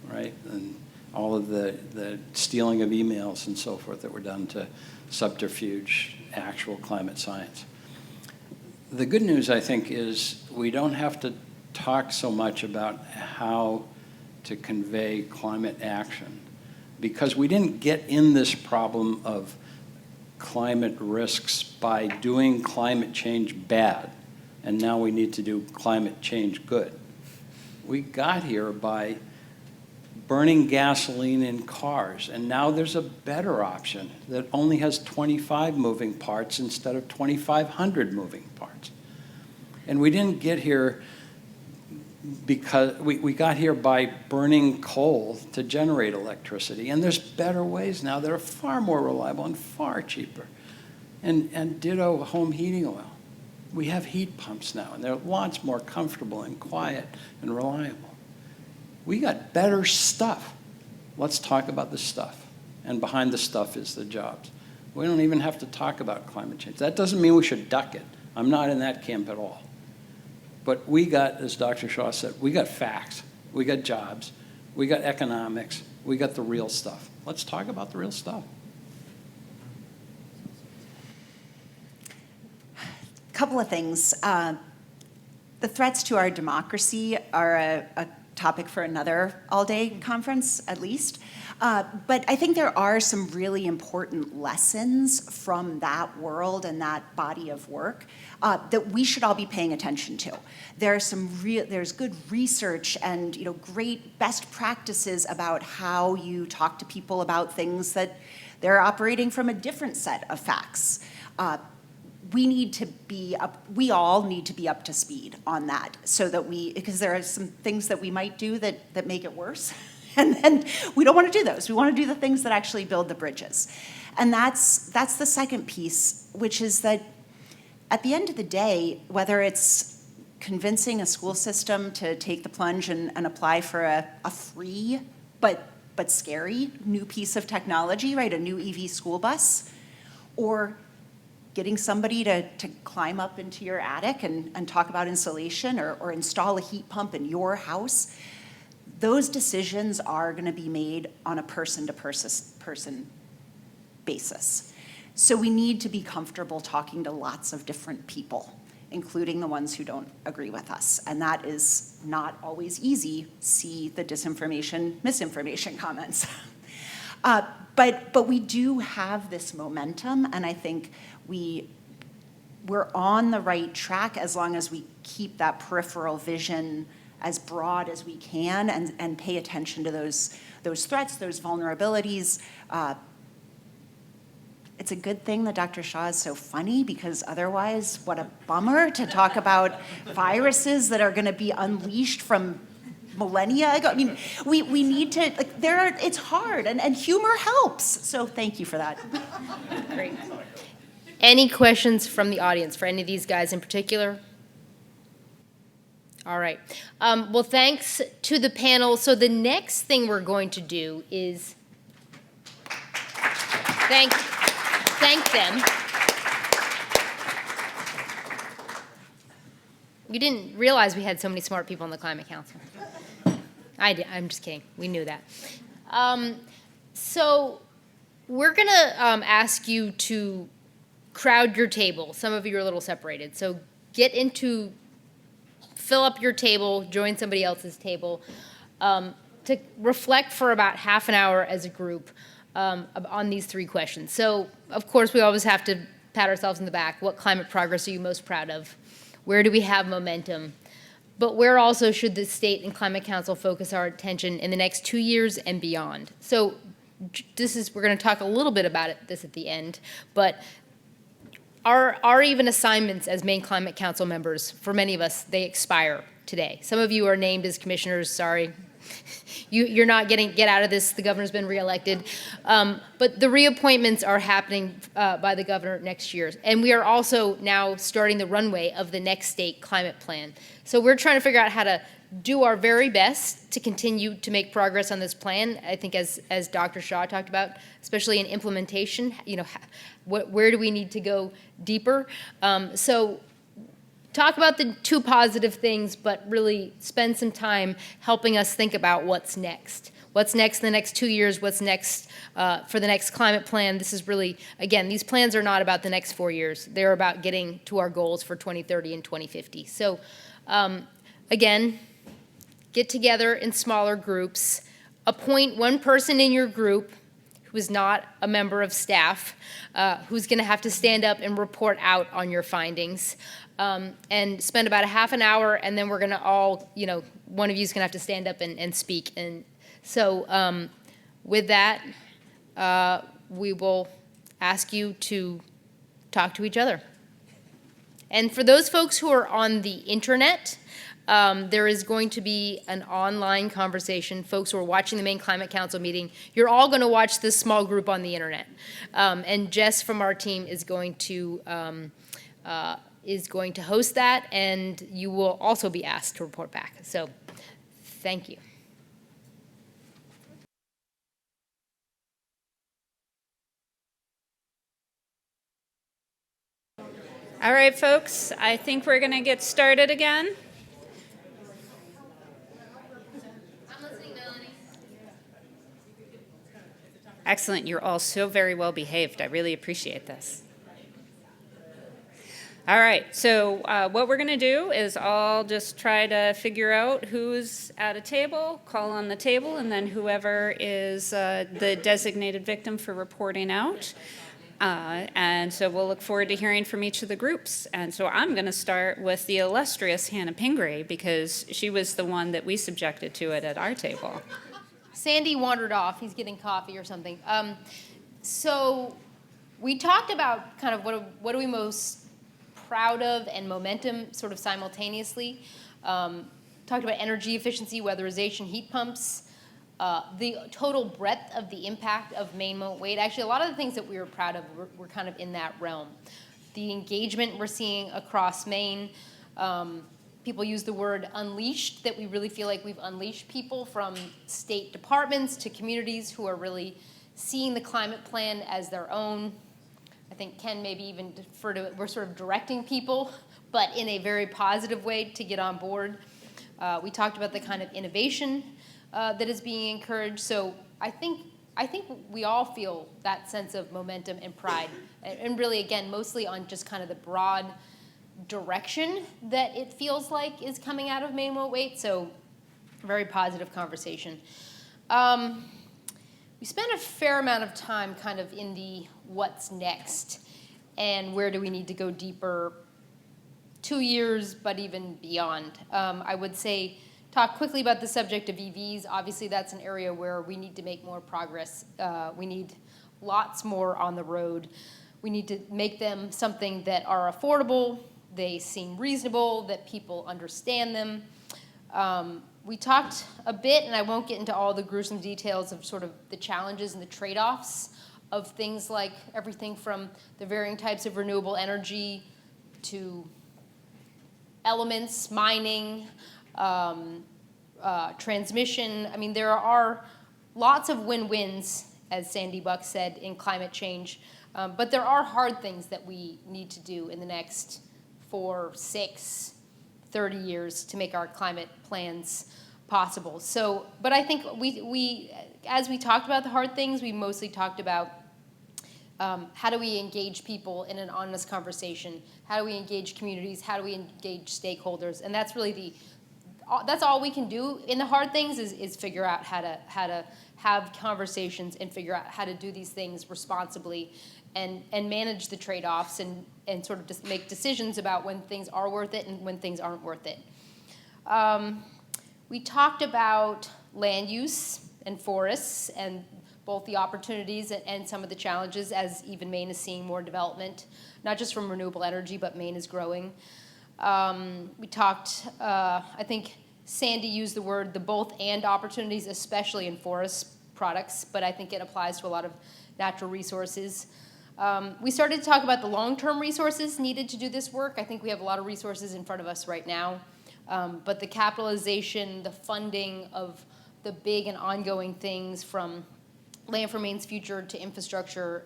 right? And all of the stealing of emails and so forth that were done to subterfuge actual climate science. The good news, I think, is we don't have to talk so much about how to convey climate action, because we didn't get in this problem of climate risks by doing climate change bad, and now we need to do climate change good. We got here by burning gasoline in cars, and now there's a better option that only has 25 moving parts instead of 2,500 moving parts. And we didn't get here because we got here by burning coal to generate electricity, and there's better ways now that are far more reliable and far cheaper. And ditto home heating oil. We have heat pumps now, and they're lots more comfortable and quiet and reliable. We got better stuff. Let's talk about the stuff. And behind the stuff is the jobs. We don't even have to talk about climate change. That doesn't mean we should duck it. I'm not in that camp at all. But we got, as Dr. Shaw said, we got facts. We got jobs. We got economics. We got the real stuff. Let's talk about the real stuff. Couple of things. The threats to our democracy are a topic for another all-day conference, at least. But I think there are some really important lessons from that world and that body of work that we should all be paying attention to. There's good research and great best practices about how you talk to people about things that They're operating from a different set of facts. We all need to be up to speed on that so that because there are some things that we might do that make it worse. And we don't want to do those. We want to do the things that actually build the bridges. And that's the second piece, which is that at the end of the day, whether it's convincing a school system to take the plunge and apply for a free but scary new piece of technology, right, a new EV school bus, or getting somebody to climb up into your attic and talk about insulation or install a heat pump in your house, those decisions are going to be made on a person-to-person basis. So we need to be comfortable talking to lots of different people, including the ones who don't agree with us. And that is not always easy. See the disinformation, misinformation comments. But we do have this momentum, and I think we're on the right track as long as we keep that peripheral vision as broad as we can and pay attention to those threats, those vulnerabilities. It's a good thing that Dr. Shaw is so funny, because otherwise, what a bummer to talk about viruses that are going to be unleashed from millennia ago. I mean, we need to, it's hard, and humor helps. So thank you for that. Great. Any questions from the audience for any of these guys in particular? All right. Well, thanks to the panel. So the next thing we're going to do is thank them. You didn't realize we had so many smart people on the Climate Council. I'm just kidding. We knew that. So we're going to ask you to crowd your table. Some of you are a little separated. So fill up your table, join somebody else's table, to reflect for about half an hour as a group on these three questions. So, of course, we always have to pat ourselves in the back. What climate progress are you most proud of? Where do we have momentum? But where also should the State and Climate Council focus our attention in the next 2 years and beyond? So we're going to talk a little bit about this at the end, but our even assignments as Maine Climate Council members, for many of us, they expire today. Some of you are named as commissioners, sorry. You're not get out of this, the governor's been reelected. But the reappointments are happening by the governor next year. And we are also now starting the runway of the next state climate plan. So we're trying to figure out how to do our very best to continue to make progress on this plan. I think as Dr. Shaw talked about, especially in implementation, where do we need to go deeper? So talk about the two positive things, but really spend some time helping us think about what's next. What's next in the next 2 years? What's next for the next climate plan? This is really, again, these plans are not about the next 4 years. They're about getting to our goals for 2030 and 2050. So again, get together in smaller groups. Appoint one person in your group who is not a member of staff, who's going to have to stand up and report out on your findings. And spend about a half an hour, and then we're going to all, one of you is going to have to stand up and speak. And so with that, we will ask you to talk to each other. And for those folks who are on the internet, there is going to be an online conversation. Folks who are watching the Maine Climate Council meeting, you're all going to watch this small group on the internet. And Jess from our team is going to host that, and you will also be asked to report back. So thank you. All right, folks, I think we're going to get started again. I'm listening, Melanie. Excellent. You're all so very well behaved. I really appreciate this. All right, so what we're going to do is I'll just try to figure out who's at a table, call on the table, and then whoever is the designated victim for reporting out. And so we'll look forward to hearing from each of the groups. And so I'm going to start with the illustrious Hannah Pingree, because she was the one that we subjected to it at our table. Sandy wandered off. He's getting coffee or something. So we talked about kind of what are we most proud of and momentum sort of simultaneously. Talked about energy efficiency, weatherization, heat pumps, the total breadth of the impact of Maine Won't Wait. Actually, a lot of the things that we were proud of were kind of in that realm. The engagement we're seeing across Maine. People use the word unleashed, that we really feel like we've unleashed people from state departments to communities who are really seeing the climate plan as their own. I think Ken maybe even refer to it, we're sort of directing people, but in a very positive way to get on board. We talked about the kind of innovation that is being encouraged. So I think we all feel that sense of momentum and pride, and really, again, mostly on just kind of the broad direction that it feels like is coming out of Maine Won't Wait. So very positive conversation. We spent a fair amount of time kind of in the what's next and where do we need to go deeper 2 years, but even beyond. I would say talk quickly about the subject of EVs. Obviously, that's an area where we need to make more progress. We need lots more on the road. We need to make them something that are affordable, they seem reasonable, that people understand them. We talked a bit, and I won't get into all the gruesome details of sort of the challenges and the trade-offs of things like everything from the varying types of renewable energy to elements, mining, transmission. I mean, there are lots of win-wins, as Sandy Buck said, in climate change, but there are hard things that we need to do in the next 4, 6, 30 years to make our climate plans possible. So, but I think we as we talked about the hard things, we mostly talked about how do we engage people in an honest conversation? How do we engage communities? How do we engage stakeholders? And that's really that's all we can do in the hard things is figure out how to have conversations and figure out how to do these things responsibly and manage the trade-offs and sort of just make decisions about when things are worth it and when things aren't worth it. We talked about land use and forests and both the opportunities and some of the challenges as even Maine is seeing more development, not just from renewable energy, but Maine is growing. We talked, I think Sandy used the word the both and opportunities, especially in forest products, but I think it applies to a lot of natural resources. We started to talk about the long-term resources needed to do this work. I think we have a lot of resources in front of us right now, but the capitalization, the funding of the big and ongoing things from Land for Maine's Future to infrastructure,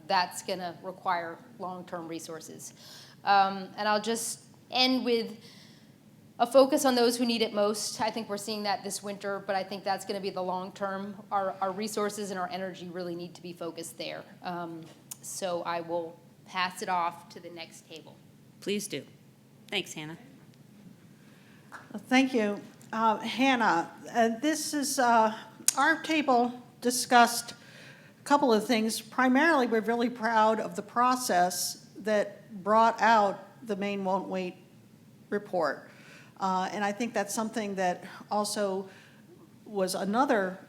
that's going to require long-term resources. And I'll just end with a focus on those who need it most. I think we're seeing that this winter, but I think that's going to be the long term. Our resources and our energy really need to be focused there. So I will pass it off to the next table. Please do. Thanks, Hannah. Thank you. Hannah, this is, our table discussed a couple of things. Primarily, we're really proud of the process that brought out the Maine Won't Wait report. And I think that's something that also was another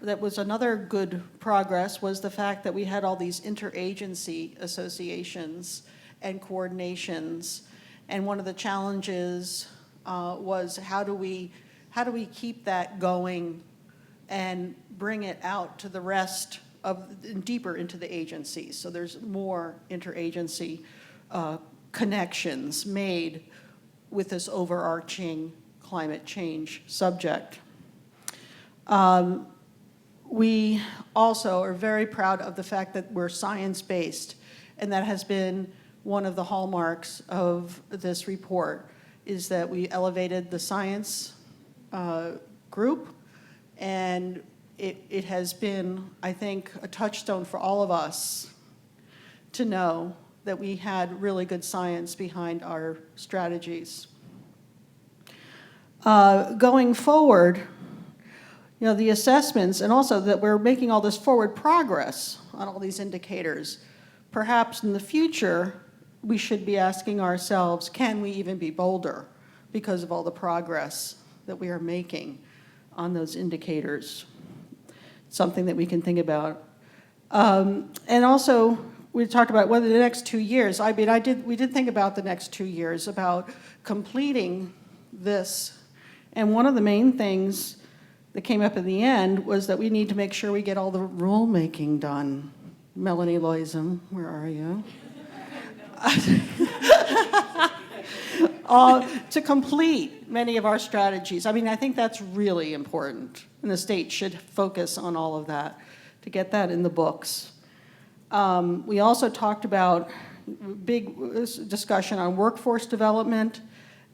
good progress, was the fact that we had all these interagency associations and coordinations. And one of the challenges was how do we keep that going and bring it out to the rest of, deeper into the agencies. So there's more interagency connections made with this overarching climate change subject. We also are very proud of the fact that we're science-based, and that has been one of the hallmarks of this report, is that we elevated the science group, and it has been, I think, a touchstone for all of us to know that we had really good science behind our strategies. Going forward, you know, the assessments, and also that we're making all this forward progress on all these indicators. Perhaps in the future, we should be asking ourselves, can we even be bolder because of all the progress that we are making on those indicators? Something that we can think about And also, we talked about whether the next 2 years, I mean, we did think about the next 2 years, about completing this. And one of the main things that came up in the end was that we need to make sure we get all the rulemaking done. Melanie Loisem, where are you? To complete many of our strategies. I mean, I think that's really important, and the state should focus on all of that to get that in the books. We also talked about big discussion on workforce development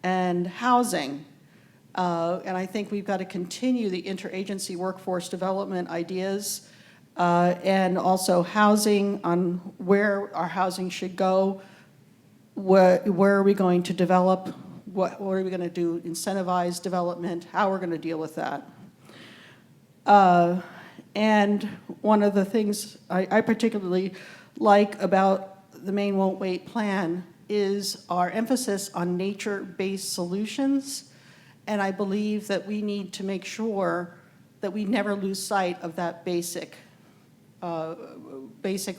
and housing. And I think we've got to continue the interagency workforce development ideas and also housing, on where our housing should go, where are we going to develop, what are we going to do, incentivize development, how we're going to deal with that. And one of the things I particularly like about the Maine Won't Wait plan is our emphasis on nature-based solutions. And I believe that we need to make sure that we never lose sight of that basic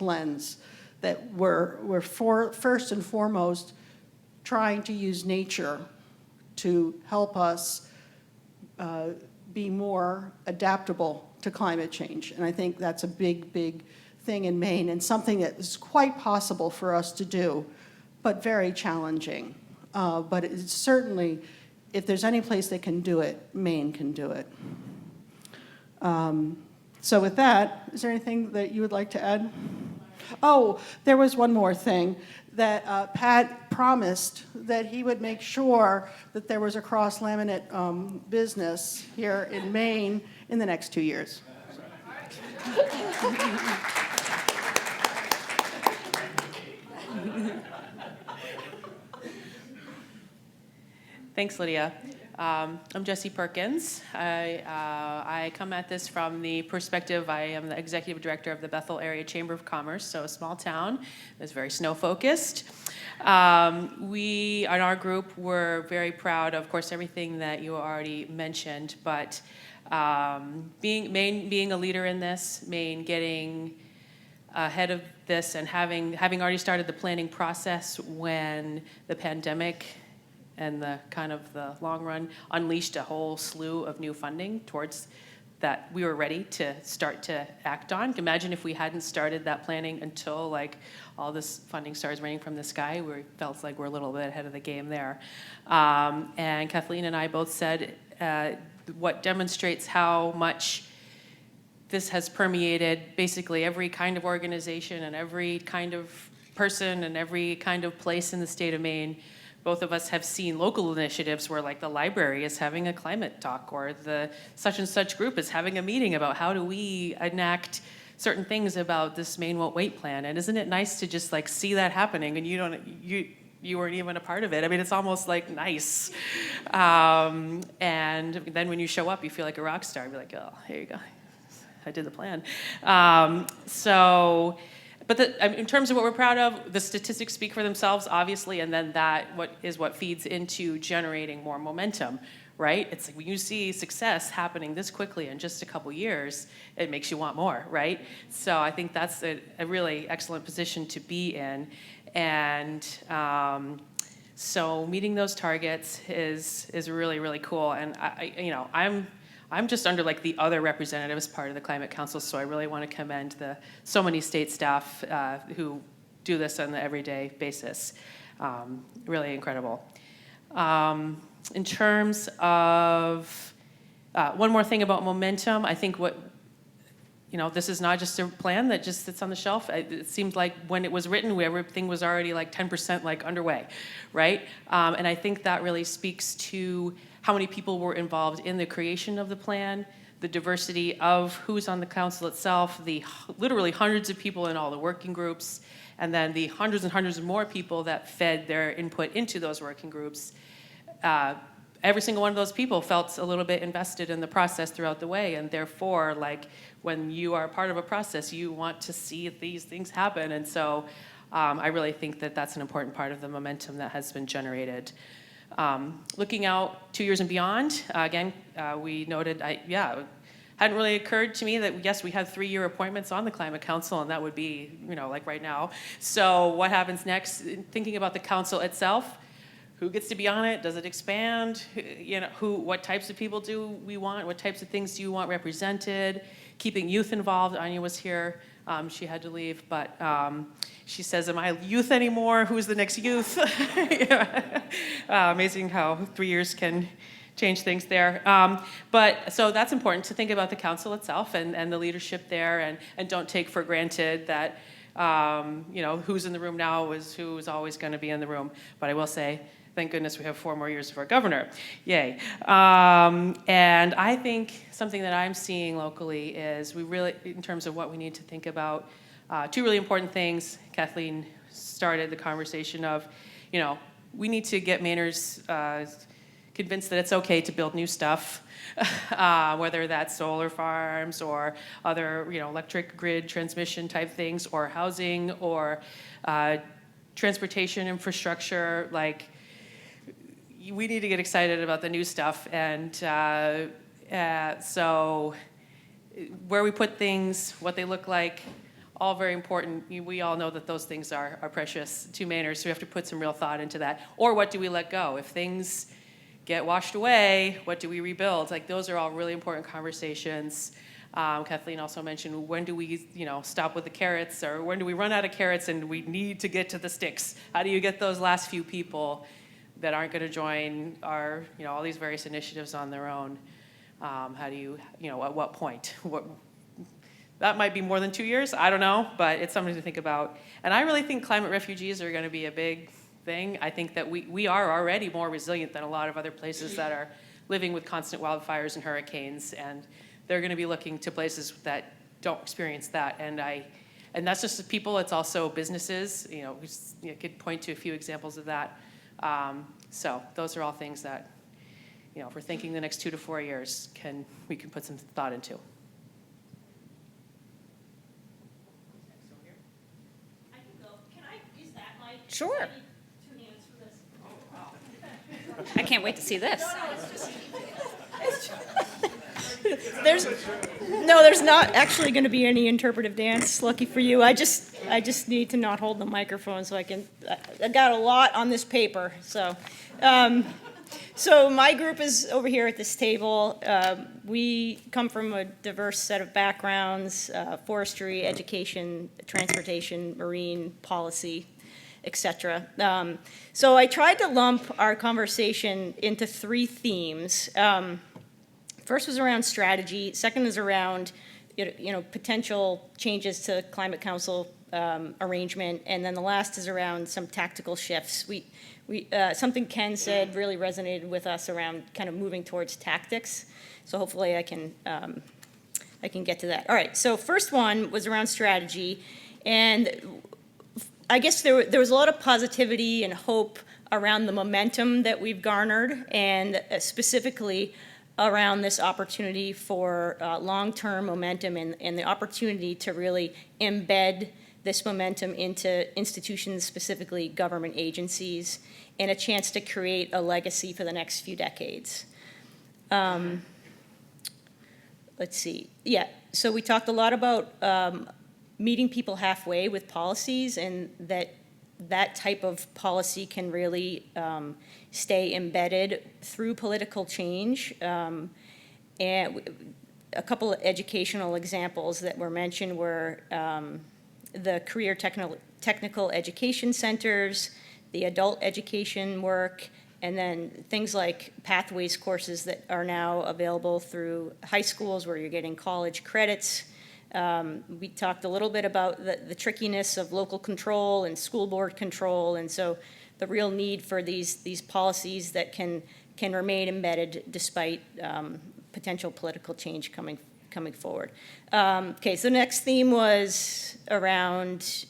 lens, that we're first and foremost trying to use nature to help us be more adaptable to climate change. And I think that's a big, big thing in Maine, and something that is quite possible for us to do, but very challenging. But it's certainly, if there's any place that can do it, Maine can do it. So with that, is there anything that you would like to add? Oh, there was one more thing, that Pat promised that he would make sure that there was a cross-laminate business here in Maine in the next 2 years. Thanks, Lydia. I'm Jessie Perkins. I come at this from the perspective, I am the executive director of the Bethel Area Chamber of Commerce, so a small town that's very snow-focused. We, in our group, were very proud of course, everything that you already mentioned, but Maine being a leader in this, Maine getting ahead of this and having already started the planning process when the pandemic and the kind of the long run unleashed a whole slew of new funding towards that we were ready to start to act on. Imagine if we hadn't started that planning until like all this funding starts raining from the sky. We felt like we're a little bit ahead of the game there. And Kathleen and I both said what demonstrates how much this has permeated basically every kind of organization and every kind of person and every kind of place in the state of Maine. Both of us have seen local initiatives where like the library is having a climate talk, or the such and such group is having a meeting about how do we enact certain things about this Maine Won't Wait plan. And isn't it nice to just like see that happening and you weren't even a part of it. I mean, it's almost like nice. And then when you show up, you feel like a rock star. You're like, oh, here you go. I did the plan. But in terms of what we're proud of, the statistics speak for themselves, obviously, and then what feeds into generating more momentum, right? It's like when you see success happening this quickly in just a couple years, it makes you want more, right? So I think that's a really excellent position to be in. And so meeting those targets is really, really cool. And I'm just under like the other representatives part of the Climate Council, so I really want to commend so many state staff who do this on an everyday basis. Really incredible. In terms of, one more thing about momentum, I think this is not just a plan that just sits on the shelf. It seemed like when it was written, everything was already like 10% like underway, right? And I think that really speaks to how many people were involved in the creation of the plan, the diversity of who's on the council itself, the literally hundreds of people in all the working groups, and then the hundreds and hundreds of more people that fed their input into those working groups. Every single one of those people felt a little bit invested in the process throughout the way, and therefore, like, when you are part of a process, you want to see these things happen. And so I really think that that's an important part of the momentum that has been generated. Looking out 2 years and beyond, again, we noted, had hadn't really occurred to me that, yes, we have 3-year appointments on the Climate Council, and that would be, like right now. So what happens next? Thinking about the council itself, who gets to be on it? Does it expand? What types of people do we want? What types of things do you want represented? Keeping youth involved. Anya was here. She had to leave, but she says, am I youth anymore? Who's the next youth? Amazing how 3 years can change things there. But so that's important to think about the council itself and the leadership there, and don't take for granted that who's in the room now is who's always going to be in the room. But I will say, thank goodness we have 4 more years of our governor. Yay. And I think something that I'm seeing locally is we really, in terms of what we need to think about, 2 really important things. Kathleen started the conversation of, we need to get Mainers convinced that it's okay to build new stuff, whether that's solar farms or other, electric grid transmission type things, or housing, or transportation infrastructure. Like, we need to get excited about the new stuff, and so where we put things, what they look like, all very important. We all know that those things are precious to Mainers, so we have to put some real thought into that. Or what do we let go? If things get washed away, what do we rebuild? Like, those are all really important conversations. Kathleen also mentioned, when do we, stop with the carrots, or when do we run out of carrots and we need to get to the sticks? How do you get those last few people that aren't going to join our, all these various initiatives on their own? How do you, at what point? That might be more than 2 years, I don't know, but it's something to think about. And I really think climate refugees are going to be a big thing. I think that we are already more resilient than a lot of other places that are living with constant wildfires and hurricanes, and they're going to be looking to places that don't experience that. And that's just the people, it's also businesses. We could point to a few examples of that. So those are all things that, if we're thinking the next 2 to 4 years, we can put some thought into. Sure. I can't wait to see this. There's not actually going to be any interpretive dance. Lucky for you. I just need to not hold the microphone so I got a lot on this paper. So my group is over here at this table. We come from a diverse set of backgrounds: forestry, education, transportation, marine policy, etc. So I tried to lump our conversation into 3 themes. First was around strategy. Second is around potential changes to Climate Council arrangement, and then the last is around some tactical shifts. Something Ken said really resonated with us around kind of moving towards tactics. So hopefully I can get to that. All right. So first one was around strategy, and I guess there was a lot of positivity and hope around the momentum that we've garnered, and specifically around this opportunity for long-term momentum and the opportunity to really embed this momentum into institutions, specifically government agencies, and a chance to create a legacy for the next few decades. Let's see. Yeah, so we talked a lot about meeting people halfway with policies, and that type of policy can really stay embedded through political change. And a couple of educational examples that were mentioned were the career technical education centers, the adult education work, and then things like pathways courses that are now available through high schools where you're getting college credits. We talked a little bit about the trickiness of local control and school board control, and so the real need for these policies that can remain embedded despite potential political change coming forward. Okay, so the next theme was around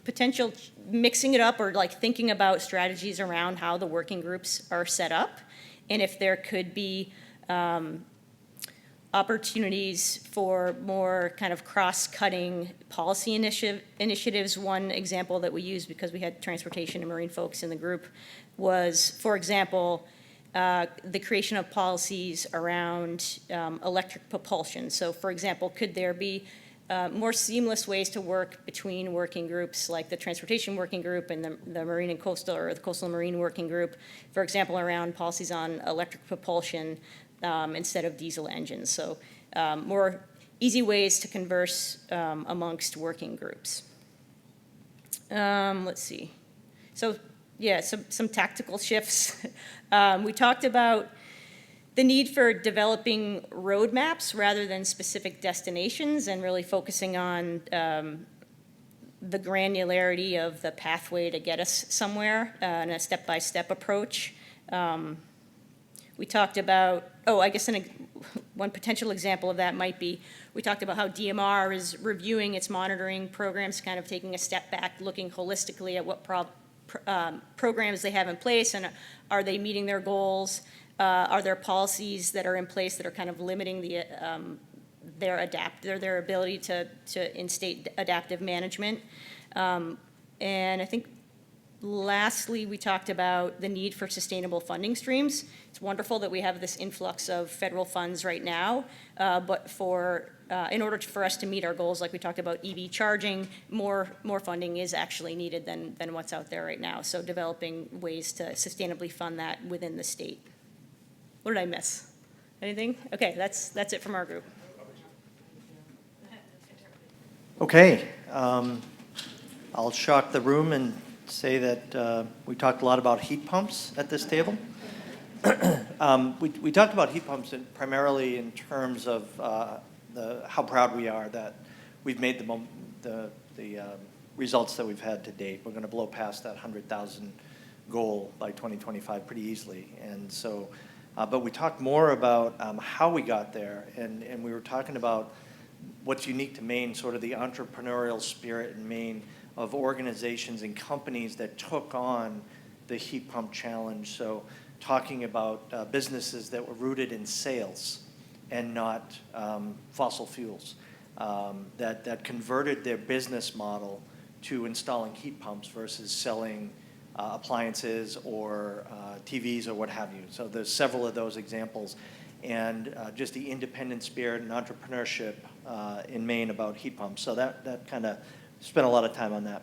potential mixing it up, or like thinking about strategies around how the working groups are set up, and if there could be opportunities for more kind of cross-cutting policy initiatives. One example that we used, because we had transportation and marine folks in the group, was, for example, the creation of policies around electric propulsion. So for example, could there be more seamless ways to work between working groups like the Transportation Working Group and the Marine and Coastal, or the Coastal and Marine Working Group, for example, around policies on electric propulsion instead of diesel engines. So more easy ways to converse amongst working groups. Let's see. So yeah, some tactical shifts. We talked about the need for developing roadmaps rather than specific destinations and really focusing on the granularity of the pathway to get us somewhere in a step-by-step approach. We talked about, I guess one potential example of that might be, we talked about how DMR is reviewing its monitoring programs, kind of taking a step back, looking holistically at what programs they have in place, and are they meeting their goals? Are there policies that are in place that are kind of limiting their ability to instate adaptive management? And I think lastly, we talked about the need for sustainable funding streams. It's wonderful that we have this influx of federal funds right now, but in order for us to meet our goals, like we talked about EV charging, more funding is actually needed than what's out there right now. So developing ways to sustainably fund that within the state. What did I miss? Anything? Okay, that's it from our group. Okay, I'll shock the room and say that we talked a lot about heat pumps at this table. We talked about heat pumps primarily in terms of how proud we are that we've made the results that we've had to date. We're going to blow past that 100,000 goal by 2025 pretty easily, and so. But we talked more about how we got there, and we were talking about what's unique to Maine, sort of the entrepreneurial spirit in Maine of organizations and companies that took on the heat pump challenge. So talking about businesses that were rooted in sales and not fossil fuels, that converted their business model to installing heat pumps versus selling appliances or TVs or what have you. So there's several of those examples, and just the independent spirit and entrepreneurship in Maine about heat pumps. So that kind of spent a lot of time on that.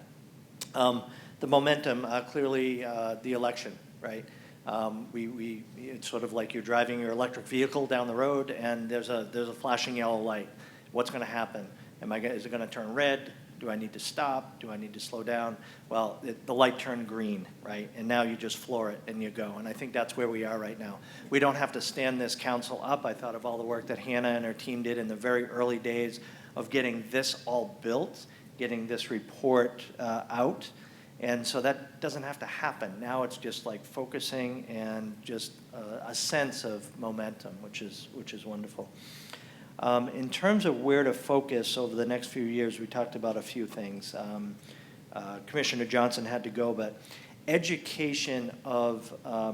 The momentum, clearly the election, right? It's sort of like you're driving your electric vehicle down the road and there's a flashing yellow light. What's going to happen? Is it going to turn red? Do I need to stop? Do I need to slow down? Well, the light turned green, right? And now you just floor it and you go. And I think that's where we are right now. We don't have to stand this council up. I thought of all the work that Hannah and her team did in the very early days of getting this all built, getting this report out. And so that doesn't have to happen. Now it's just like focusing and just a sense of momentum, which is wonderful. In terms of where to focus over the next few years, we talked about a few things. Commissioner Johnson had to go, but education of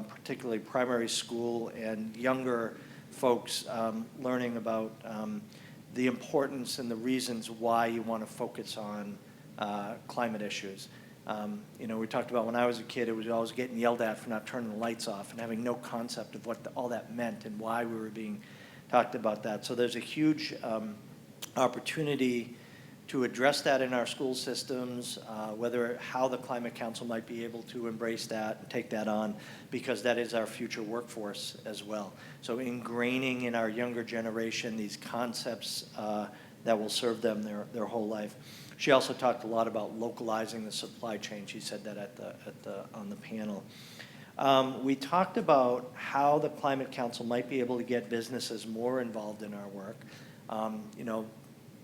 particularly primary school and younger folks learning about the importance and the reasons why you want to focus on climate issues. We talked about when I was a kid, it was always getting yelled at for not turning the lights off and having no concept of what all that meant and why we were being talked about that. So there's a huge opportunity to address that in our school systems, how the Climate Council might be able to embrace that and take that on, because that is our future workforce as well. So ingraining in our younger generation these concepts that will serve them their whole life. She also talked a lot about localizing the supply chain. She said that on the panel. We talked about how the Climate Council might be able to get businesses more involved in our work.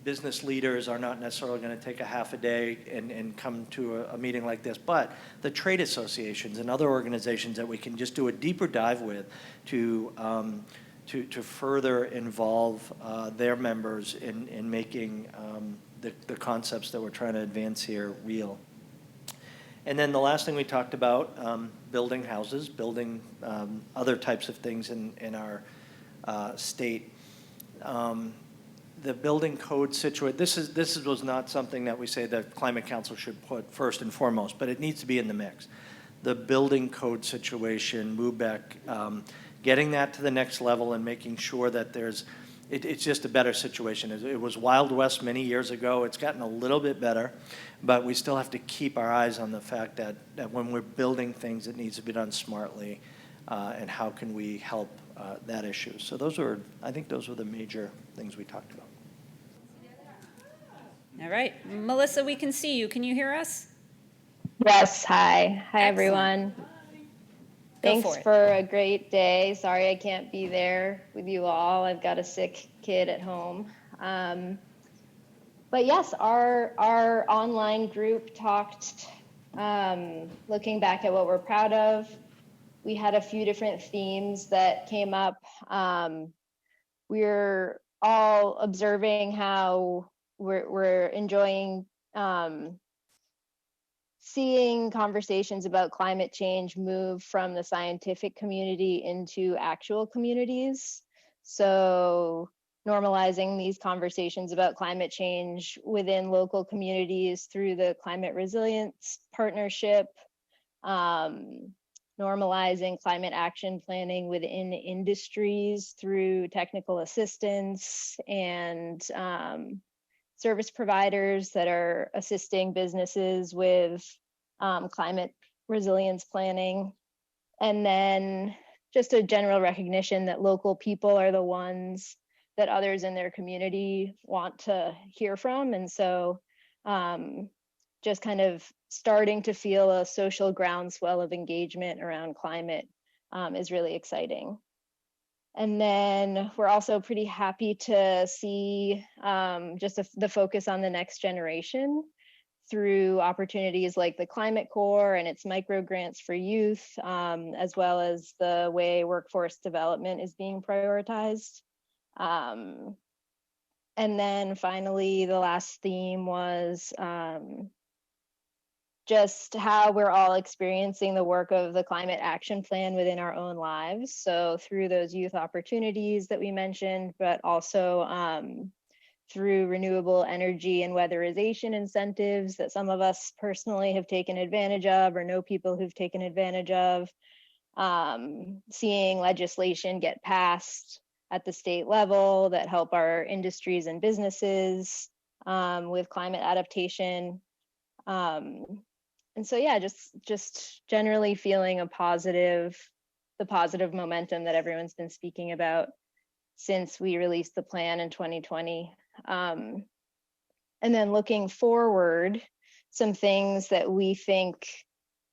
Business leaders are not necessarily going to take a half a day and come to a meeting like this, but the trade associations and other organizations that we can just do a deeper dive with to further involve their members in making the concepts that we're trying to advance here real. And then the last thing we talked about, building houses, building other types of things in our state. The building code situation, this was not something that we say the Climate Council should put first and foremost, but it needs to be in the mix. the building code situation, MUBEC, getting that to the next level and making sure that it's just a better situation. It was Wild West many years ago. It's gotten a little bit better, but we still have to keep our eyes on the fact that when we're building things, it needs to be done smartly, and how can we help that issue. So I think those were the major things we talked about. All right, Melissa, we can see you. Can you hear us? Yes, hi. Hi, Excellent. Everyone. Thanks for a great day. Sorry I can't be there with you all. I've got a sick kid at home. But yes, our online group talked, looking back at what we're proud of. We had a few different themes that came up. We're all observing how we're enjoying seeing conversations about climate change move from the scientific community into actual communities. So normalizing these conversations about climate change within local communities through the Climate Resilience Partnership, normalizing climate action planning within industries through technical assistance and service providers that are assisting businesses with climate resilience planning. And then just a general recognition that local people are the ones that others in their community want to hear from. And so just kind of starting to feel a social groundswell of engagement around climate is really exciting. And then we're also pretty happy to see just the focus on the next generation through opportunities like the Climate Corps and its micro grants for youth, as well as the way workforce development is being prioritized. And then finally, the last theme was just how we're all experiencing the work of the Climate Action Plan within our own lives. So through those youth opportunities that we mentioned, but also through renewable energy and weatherization incentives that some of us personally have taken advantage of or know people who've taken advantage of, seeing legislation get passed at the state level that help our industries and businesses with climate adaptation. And so, yeah, just generally feeling the positive momentum that everyone's been speaking about since we released the plan in 2020. And then looking forward, some things that we think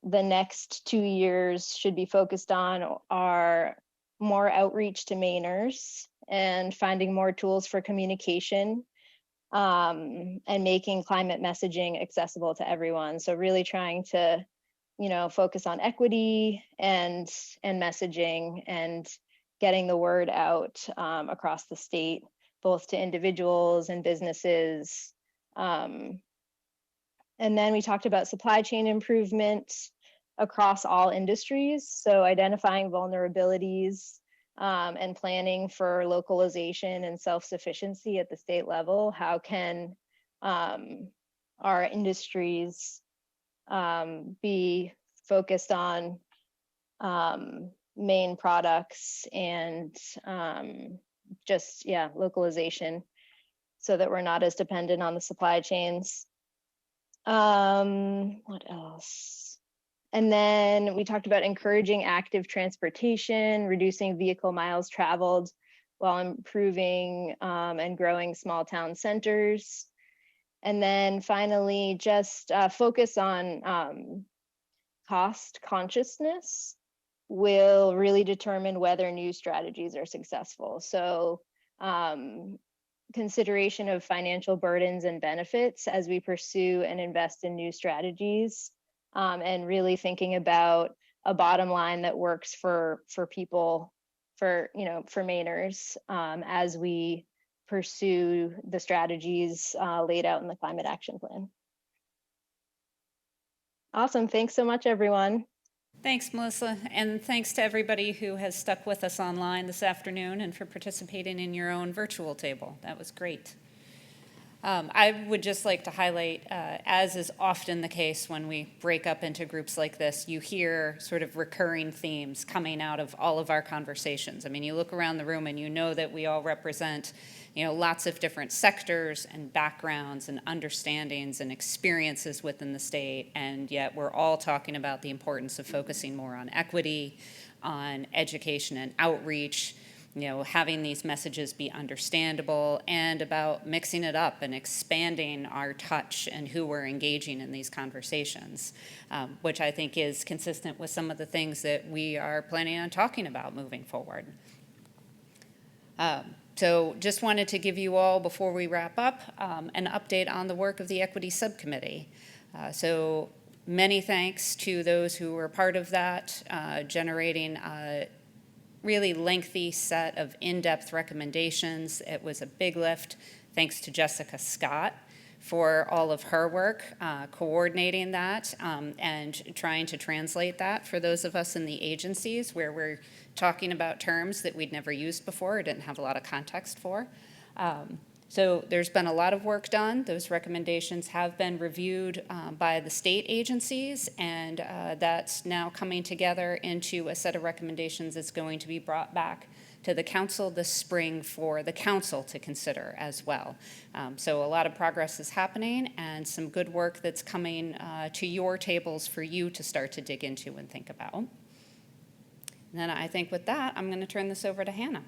the next 2 years should be focused on are more outreach to Mainers and finding more tools for communication, and making climate messaging accessible to everyone. So really trying to, focus on equity and messaging and getting the word out across the state, both to individuals and businesses. And then we talked about supply chain improvement across all industries. So identifying vulnerabilities, and planning for localization and self-sufficiency at the state level. How can our industries be focused on Maine products and localization so that we're not as dependent on the supply chains. What else? And then we talked about encouraging active transportation, reducing vehicle miles traveled while improving and growing small town centers. And then finally, just focus on cost consciousness will really determine whether new strategies are successful. So consideration of financial burdens and benefits as we pursue and invest in new strategies. And really thinking about a bottom line that works for people, for Mainers, as we pursue the strategies laid out in the Climate Action Plan. Awesome. Thanks so much, everyone. Thanks, Melissa, and thanks to everybody who has stuck with us online this afternoon and for participating in your own virtual table. That was great. I would just like to highlight, as is often the case when we break up into groups like this, you hear sort of recurring themes coming out of all of our conversations. I mean, you look around the room and you know that we all represent, lots of different sectors and backgrounds and understandings and experiences within the state, and yet we're all talking about the importance of focusing more on equity, on education and outreach, having these messages be understandable, and about mixing it up and expanding our touch and who we're engaging in these conversations, which I think is consistent with some of the things that we are planning on talking about moving forward. So just wanted to give you all, before we wrap up, an update on the work of the Equity Subcommittee. So many thanks to those who were part of that, generating a really lengthy set of in-depth recommendations. It was a big lift. Thanks to Jessica Scott for all of her work, coordinating that and trying to translate that for those of us in the agencies where we're talking about terms that we'd never used before or didn't have a lot of context for. So there's been a lot of work done. Those recommendations have been reviewed by the state agencies, and that's now coming together into a set of recommendations that's going to be brought back to the council this spring for the council to consider as well. So a lot of progress is happening and some good work that's coming to your tables for you to start to dig into and think about. And then I think with that, I'm going to turn this over to Hannah.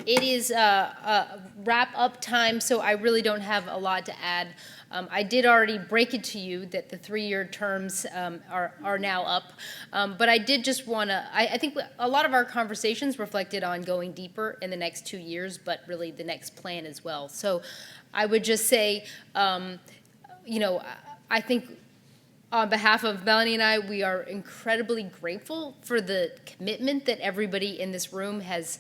It is wrap-up time, so I really don't have a lot to add. I did already break it to you that the 3-year terms are now up, but I did just want to, I think a lot of our conversations reflected on going deeper in the next 2 years, but really the next plan as well. So I would just say, I think on behalf of Melanie and I, we are incredibly grateful for the commitment that everybody in this room has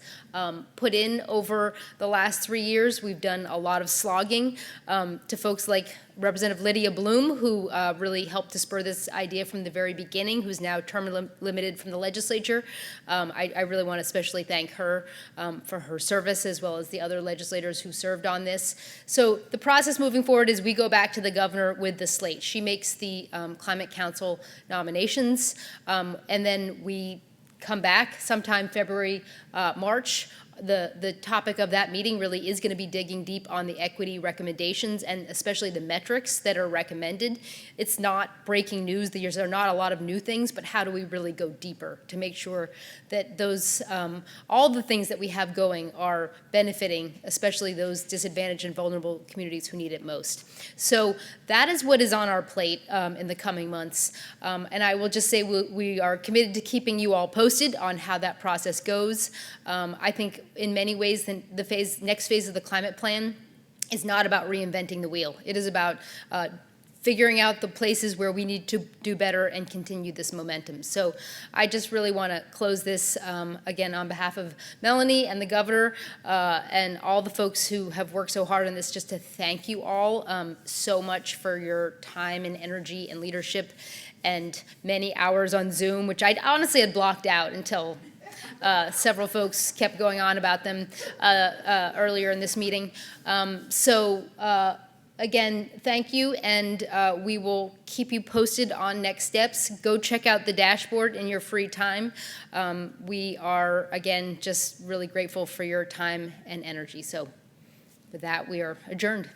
put in over the last 3 years. We've done a lot of slogging to folks like Representative Lydia Bloom, who really helped to spur this idea from the very beginning, who's now term limited from the legislature. I really want to especially thank her for her service, as well as the other legislators who served on this. So the process moving forward is we go back to the governor with the slate. She makes the Climate Council nominations, and then we come back sometime February, March. The topic of that meeting really is going to be digging deep on the equity recommendations and especially the metrics that are recommended. It's not breaking news. There are not a lot of new things, but how do we really go deeper to make sure that those all the things that we have going are benefiting, especially those disadvantaged and vulnerable communities who need it most. So that is what is on our plate in the coming months. And I will just say we are committed to keeping you all posted on how that process goes. I think in many ways, the next phase of the climate plan is not about reinventing the wheel. It is about figuring out the places where we need to do better and continue this momentum. So I just really want to close this, again, on behalf of Melanie and the governor and all the folks who have worked so hard on this, just to thank you all so much for your time and energy and leadership and many hours on Zoom, which I honestly had blocked out until several folks kept going on about them earlier in this meeting. Again, thank you, and we will keep you posted on next steps. Go check out the dashboard in your free time. We are, again, just really grateful for your time and energy. So with that, we are adjourned.